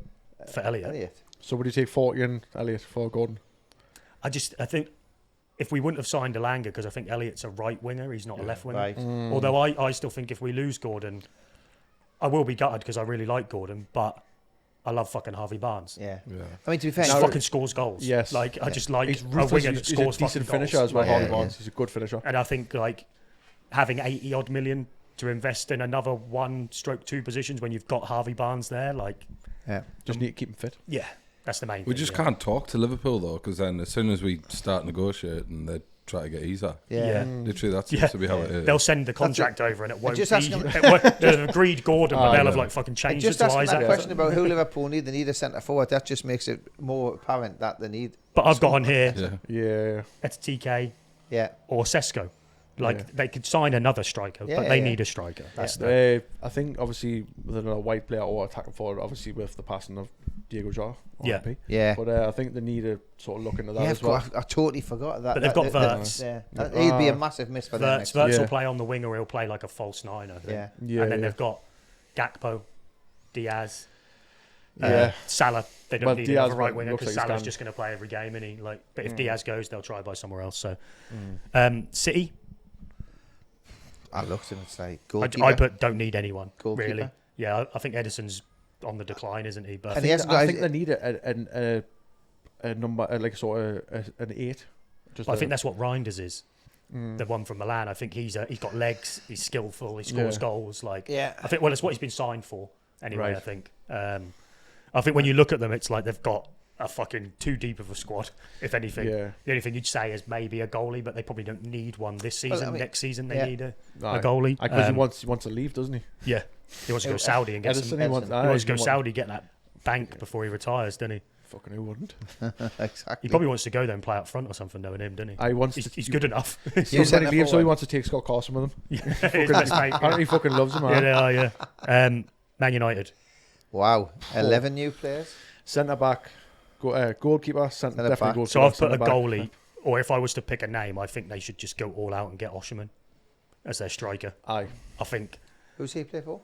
Elliott. Elliott. So would you take 40 and Elliott for Gordon? I think if we wouldn't have signed Elanga, because I think Elliott's a right winger, he's not a left winger. Right. Although I still think if we lose Gordon, I will be gutted because I really like Gordon, but I love fucking Harvey Barnes. Yeah. Yeah. I mean, to be fair, He Now- fucking scores goals. Yes. Like I just like He's a ruthless. winger that He's a scores decent fucking finisher goals. as well, Yeah, Harvey yeah. Barnes. He's a good finisher. And I think like having 80 odd million to invest in another 1/2 positions when you've got Harvey Barnes there, like yeah. Just need to keep him fit. yeah, that's the main We thing. just yeah. can't talk to Liverpool though, because then as soon as we start negotiating, they try to get Isa. Yeah. Literally, that seems Yeah. to be how it is. They'll send the contract over and it won't just be. ask them- They've agreed Gordon, but Oh, they'll have yeah. like fucking And changed it just to asking that Isaac. question about who Liverpool need, they need a centre forward. That just makes it more apparent that they need. But I've got on here, Yeah. Yeah. it's TK Yeah. or Sesko. Like Yeah. they could sign another striker, Yeah, but they yeah. need a striker. That's the, I think obviously with another white player or attacking forward, obviously with the passing of Diego Jota. Yeah. RIP. Yeah. But I think they need to sort of look into that Yeah, as well. I totally forgot that. But they've got Wirtz. Yeah. He'd be a Ah. massive miss for them. Wirtz Next will Yeah. play on the wing or he'll play like a false 9, I think. Yeah. Yeah, And then yeah. they've got Gakpo, Diaz, Yeah. Salah. They don't Well, need Diaz another right winger looks because like he's Salah's gone. just going to play every game, and he like. But if Mm. Diaz goes, they'll try by somewhere else. So, Mm. City, I looked and it's like I goalkeeper. put don't need anyone Goalkeeper. really. Yeah, I think Edison's on the decline, isn't he? But And he hasn't I got. think they need a number, like sort of an 8. Just I think that's what Reinders is. Mm. The one from Milan. I think he's got legs. He's skillful. He scores Yeah. goals. Like Yeah. I think. Well, it's what he's been signed for. Anyway, Right. I think. I think when you look at them, it's like they've got a fucking too deep of a squad. If anything, Yeah. the only thing you'd say is maybe a goalie, but they probably don't need one this season. I mean, Next season, they yeah. need a Aye. goalie. Because he wants to leave, doesn't he? Yeah, he wants to go Saudi and get Edison, some. he Edison. wants, He wants to go want- Saudi, get that bank before he retires, doesn't he? Fucking who wouldn't? Exactly. He probably wants to go there and play up front or something, knowing him, doesn't he? I wants He's good enough. You So said when he leaves, so he wants to take Scott Carson with him. His best mate. Apparently, he fucking loves him. Yeah, Man. they are. Yeah. Man United. Wow. 11 new players. Centre back, goalkeeper, Centre definitely back. goalkeeper. So I've put a centre back. goalie, or if I was to pick a name, I think they should just go all out and get Osherman as their striker. Aye. I think Who's he play for?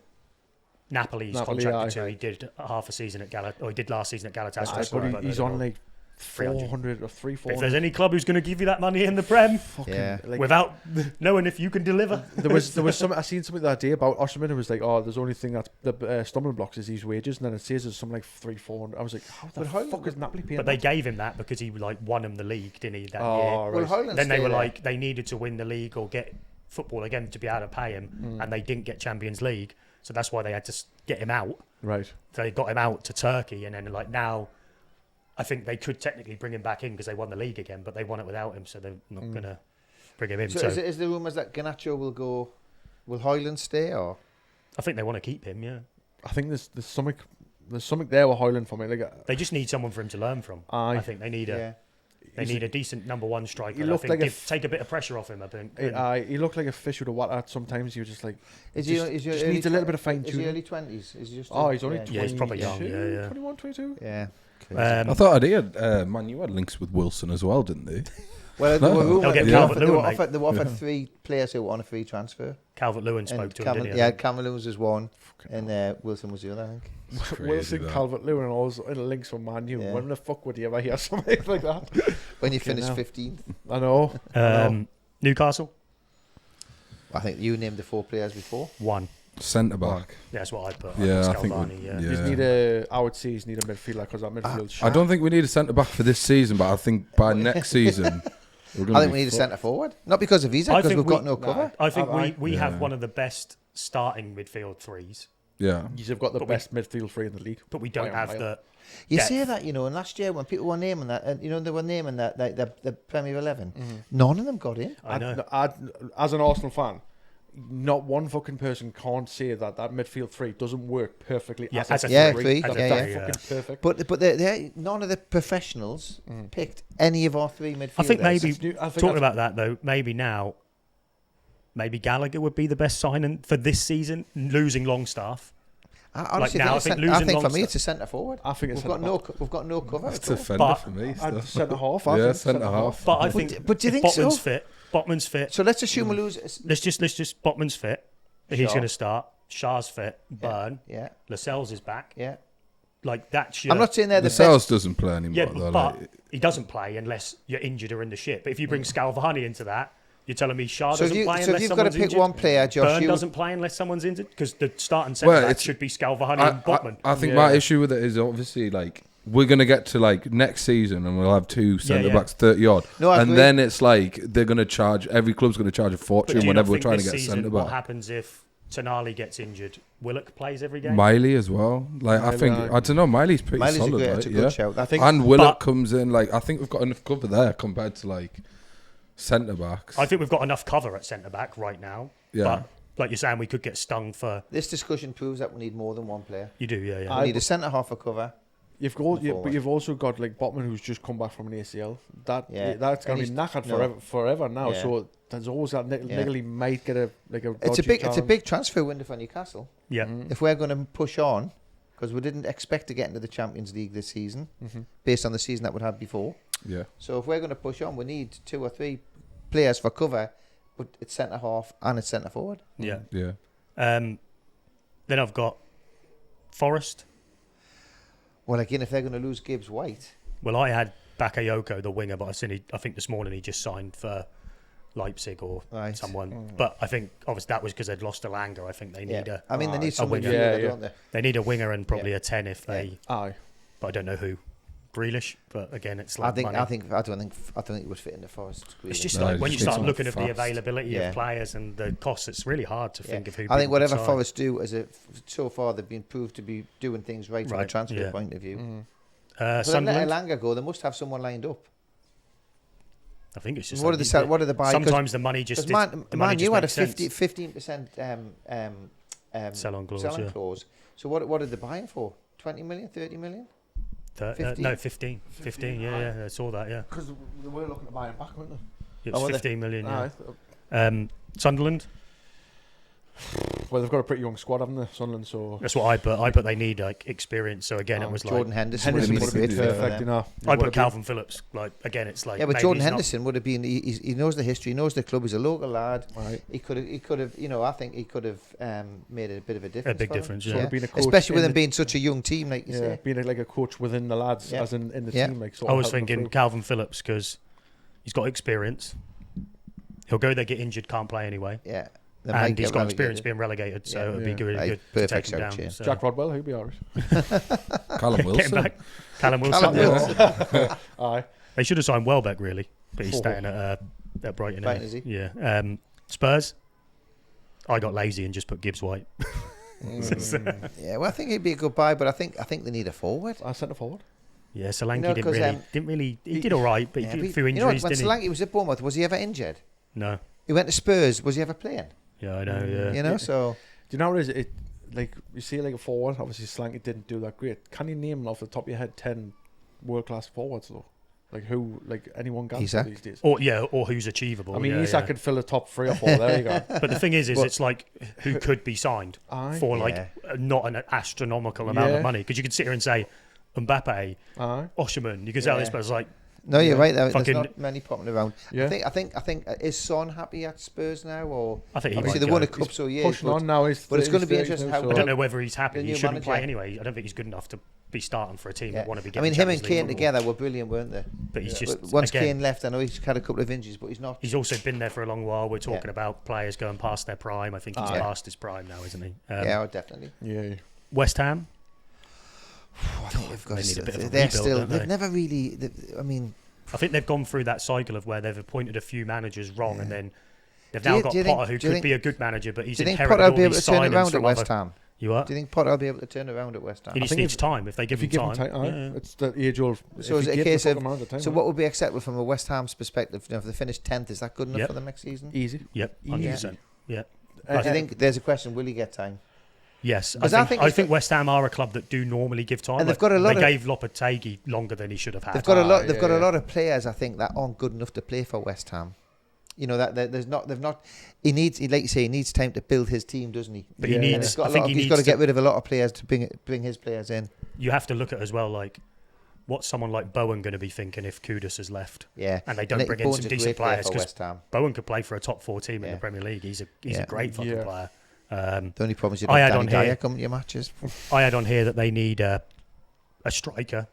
Napoli's Napoli, contracted aye. to. He did half a season at or he did last season at Aye, Galatasaray. but he's on like 300. 400 or 300. If there's any club who's going to give you that money in the Prem Yeah. Like, without knowing if you can deliver, there was some. I seen something the other day about Osherman. It was like, oh, there's only thing that's the stumbling blocks is these wages, and then it says there's something like 300-400. I was like, how the But how- fuck is Napoli paying? but they that? gave him that because he like won him the league, didn't he? That year. Oh, Well, right. Haaland Then they stay were there. like they needed to win the league or get football again to be able to pay him, and they didn't get Champions League, so that's why they had to get him out. Right. So they got him out to Turkey, and then like now, I think they could technically bring him back in because they won the league again, but they won it without him, so they're not gonna bring him in. So, So, is the rumours that Garnacho will go? Will Hoyland stay or? I think they want to keep him. Yeah, I think there's something there with Hoyland for me. Like, they just need someone for him to learn from. Aye. I think they need Yeah. a decent number one striker. He And I looked think like a take a bit of pressure off him. I think. And he looked like a fish with a water. Sometimes he was just like, Is just, he just needs a little bit of fine Is he tuning. early 20s? Is he just? Oh, he's only yeah. 22, Yeah, he's probably young, yeah. 21, 22. Yeah. I thought I had Man U had links with Wilson as well, didn't they? Well, They'll get Calvert-Lewin, they were offered 3 players who were on a free transfer. Calvert-Lewin spoke to him, didn't he? Yeah, Cameron was one, and Wilson was the other, I think. Wilson, Calvert-Lewin, and all those links from Man U. When the fuck would you ever hear something like that? When you finish 15th. I know. Newcastle? I think you named the 4 players before. 1. Centre back. Yeah, that's what I put. Yeah, I think I would say you need a midfielder because that midfield. I don't think we need a centre back for this season, but I think by next season, I think we need a centre forward. Not because of Visa, because we've got no cover. I think we have one of the best starting midfield 3s. Yeah, you've got the best midfield 3 in the league, but we don't have the. You say that, and last year when people were naming that, and they were naming that the Premier 11, none of them got in. I know. As an Arsenal fan, not one fucking person can't say that midfield 3 doesn't work perfectly. Yeah, as a 3. Fucking perfect. But none of the professionals picked any of our 3 midfielders. I think maybe talking about that though, maybe Gallagher would be the best signing for this season, losing Longstaff. I think for me it's a centre forward. I think we've got no cover. It's a defender for me. Centre half. Yeah, centre half. But I think. But do you think so? Botman's fit. So let's assume we lose. Let's just Botman's fit. He's going to start. Shah's fit. Burn. Yeah. Lascelles is back. Yeah. Like that's I'm not saying they're the Lascelles best. Doesn't play anymore. Yeah, though, but he doesn't play unless you're injured or in the shit. But if you bring Scalvani into that, you're telling me Shah doesn't play unless someone's injured? So if you've got to pick one player, Josh, Burn doesn't play unless someone's injured? Because the starting centre-back should be Scalvani and Botman. I think my issue with it is obviously like we're going to get to like next season and we'll have 2 centre-backs 30 odd. No, and then it's like they're going to charge, every club's going to charge a fortune whenever we're trying to get a centre-back. What happens if Tonali gets injured? Willock plays every game? Miley as well. Like I don't know, Miley's pretty solid. It's a good shout. I think, and Willock comes in, like I think we've got enough cover there compared to like centre-backs. I think we've got enough cover at centre-back right now. Yeah. But like you're saying, we could get stung for... This discussion proves that we need more than one player. You do, yeah. We need a centre-half for cover. But you've also got like Botman, who's just come back from an ACL. That's going to be knackered forever now. Yeah. So there's always that niggly might get a It's a big transfer window for Newcastle. Yeah. If we're going to push on, because we didn't expect to get into the Champions League this season, based on the season that we'd had before. Yeah. So if we're going to push on, we need 2 or 3 players for cover, but it's centre half and it's centre forward. Yeah. Yeah. Then I've got Forest. Well, again, if they're going to lose Gibbs White. Well, I had Bakayoko, the winger, but I think this morning he just signed for Leipzig or someone. But I think obviously that was because they'd lost Elanga. I think they need they need someone winger. Don't they? They need a winger and probably a 10 if they. Aye. But I don't know who. Grealish, but again, it's like I don't think it would fit in the Forest. It's just like when you start looking at the availability of players and the costs, it's really hard to think of who. I think whatever Forest do, so far they've been proved to be doing things right from a transfer point of view. Sunderland. Let Elanga go. They must have someone lined up. I think it's just what are the buy? Sometimes the money just Man U had a 15% sell-on clause. So what are they buying for? 20 million, 30 million? 15, yeah, I saw that, yeah. Because they were looking to buy him back, weren't they? It was 15 million, yeah. Sunderland. Well, they've got a pretty young squad, haven't they, Sunderland? So that's what I put. I put they need like experience. So again, it was Jordan like Henderson would have been a great fit for them. I put Calvin Phillips. Like again, it's like but Jordan Henderson would have been. He knows the history. He knows the club. He's a local lad. Right. He could have. I think he could have made a bit of a difference. A big difference, yeah. yeah. Been a Especially with him being such a young team, like you say. Being like a coach within the lads, as in the team. Like, I was thinking Calvin Phillips because he's got experience. He'll go there, get injured, can't play anyway. Yeah. And he's got experience being relegated, so it would be good to take him down. So. Jack Rodwell, he'd be Irish. Callum Wilson. Callum Wilson. Aye. They should have signed Welbeck, really, but he's staying at Brighton. Brighton, is he? Yeah. Spurs. I got lazy and just put Gibbs White. Yeah, well, I think he'd be a good buy, but I think they need a forward. I sent a forward. Yeah, Solanke didn't really. He did all right, but he threw injuries. When Solanke was at Bournemouth, was he ever injured? No. He went to Spurs. Was he ever playing? Yeah, I know. Yeah. So do you know what it is? It like you see like a forward. Obviously, Solanke didn't do that great. Can you name off the top of your head 10 world-class forwards though? Like who? Like anyone got these days? Or who's achievable? I mean, Isak could fill a top 3 or 4. There you go. But the thing is it's like who could be signed for like not an astronomical amount of money? Because you could sit here and say, Mbappe, Osherman. You can tell this person's like. No, you're right. There's Fucking- not many popping around. Yeah. I think is Son happy at Spurs now, or I think he obviously might they won a go. cup, so yeah. Pushing on now. but it's going to be interesting how. I don't know whether he's happy. The He new shouldn't play manager. anyway. I don't think he's good enough to be starting for a team Yeah. that want to be I getting mean, him and Champions League Kane football. together were brilliant, weren't they? But he's just But once again, Kane left, I know he's had a couple of injuries, but he's not. he's also been there for a long while. We're talking about players going past their prime. I think he's Yeah. past his prime now, isn't he? Yeah, definitely. Yeah. West Ham. I think they've got. They need a bit of a They're rebuild, still. don't they? They've never really. I mean, I think they've gone through that cycle of where they've appointed a few managers wrong, and then they've Do now you- got do you think- Potter, who do you could think- be a good manager, but he's do you think inherited Potter will all be able these to turn it signings around at from West other. Ham? You are. Do you think Potter will be able to turn it around at West Ham? He just think needs if- time. If they give If you him give time, him time, yeah. it's the age old. So is if it you a give case the of? fucking amount of time, So what would be acceptable from a West Ham perspective? You know, if they finish 10th, is that good enough Yep. for them next season? easy. Yep, 100%. Yeah. Do you think there's a question? Will he get time? Yes, Because I I think, think it's think West Ham are a club that do normally give time. And they've got a lot They of- gave Lopetegui longer than he should have had. They've got a lot. They've yeah, got yeah. a lot of players, I think, that aren't good enough to play for West Ham. You know that there's not. They've not. He needs, like you say, he needs time to build his team, doesn't he? But Yeah. he And needs. he's got I a think lot. he He's needs got to get rid of a lot of players to bring his players in. You have to look at as well, like what's someone like Bowen going to be thinking if Kudus has left, Yeah, and they don't bring in Bowen's some a decent great player players for because West Ham. Bowen could play for a top 4 team in Yeah. the Premier League. He's Yeah. a great fucking Yeah. player. The only problem is you I don't had Danny on Dyer here- coming to your matches. I had on here that they need a striker.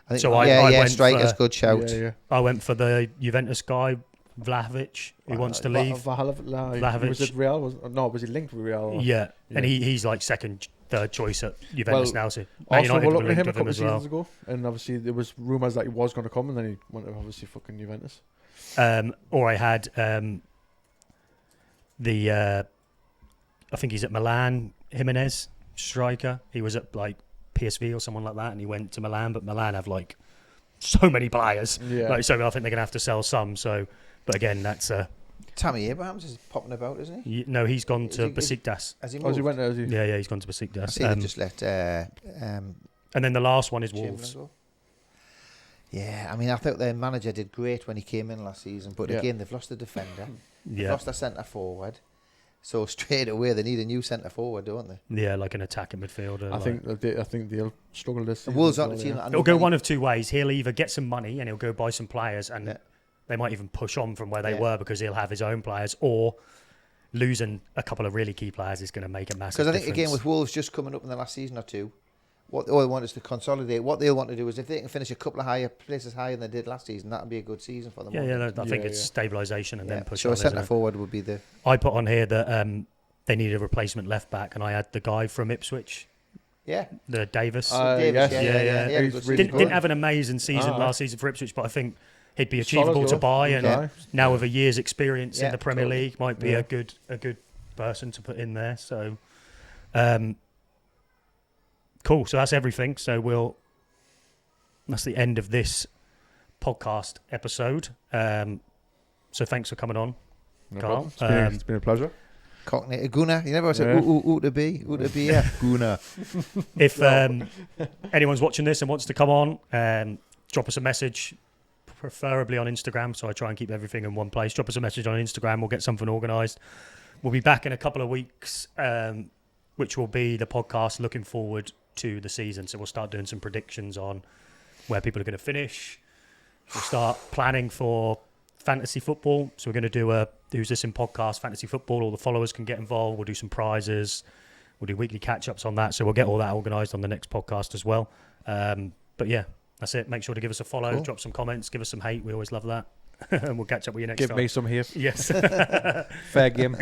I think, So I went striker's for- good shout. Yeah. I went for the Juventus guy, Vlahovic, who wants to leave. Vlahovic. Was it Real? Was he linked with Real? Or? Yeah, and Yeah. he's like third choice at Juventus Well, now. So Arsenal Man United were were looking at linked him a with couple him of as well. seasons ago, and obviously there was rumours that he was going to come, and then he went to obviously fucking Juventus. Or I had I think he's at Milan, Jimenez, striker. He was at like PSV or someone like that, and he went to Milan, but Milan have like so many players. Yeah. Like, so I think they're going to have to sell some. So, but again, that's Tammy Abrahams is popping about, isn't he? no, he's gone Is to he- Besiktas. Has he Oh, moved? he went there. Yeah, he's gone to I Besiktas. see they just let And then the last one is Chamberlain Wolves. go. Yeah, I mean, I thought their manager did great when he came in last season, but Yeah. again, they've lost the defender, they've Yeah, lost their centre forward, so straight away they need a new centre forward, don't they? yeah, like an attacking midfielder. I think they'll struggle this The season. Wolves as aren't well, the team yeah. that I know It'll go many- one of two ways. He'll either get some money and he'll go buy some players, and Yeah. they might even push on from where they Yeah. were because he'll have his own players, or losing a couple of really key players is going to make a massive Because I difference. think, again, with Wolves just coming up in the last season or two, what all they want is to consolidate. What they'll want to do is if they can finish a couple of places higher than they did last season, that would be a good season for them. yeah, wouldn't I think Yeah, it's yeah. stabilisation and it? then push So on. a isn't centre it? forward would be the... I put on here that they need a replacement left back, and I had the guy from Ipswich, Yeah. the Davis. Davis, yes. yeah. He's Good really season. Didn't have an amazing season Ah. last season for Ipswich, but I think he'd be Solid achievable to goal. buy, and Yeah. now with a year's experience Yeah, in the Premier totally. League, might be Yeah. a good person to put in there. So, cool. So that's everything. So that's the end of this podcast episode. So thanks for coming on, No Carl. problem. It's been a pleasure. Cockney, Guna. You never said Yeah. ooh to be, yeah. Guna. If anyone's watching this and wants to come on, drop us a message, preferably on Instagram. So I try and keep everything in one place. Drop us a message on Instagram. We'll get something organised. We'll be back in a couple of weeks, which will be the podcast looking forward to the season. So we'll start doing some predictions on where people are going to finish. We'll start planning for fantasy football. So we're going to do a Who's This in Podcast fantasy football. All the followers can get involved. We'll do some prizes. We'll do weekly catch-ups on that. So we'll get all that organised on the next podcast as well. But yeah, that's it. Make sure to give us a follow, Cool. drop some comments, give us some hate. We always love that. And we'll catch up with you next Give time. me some here. Yes. Fair game.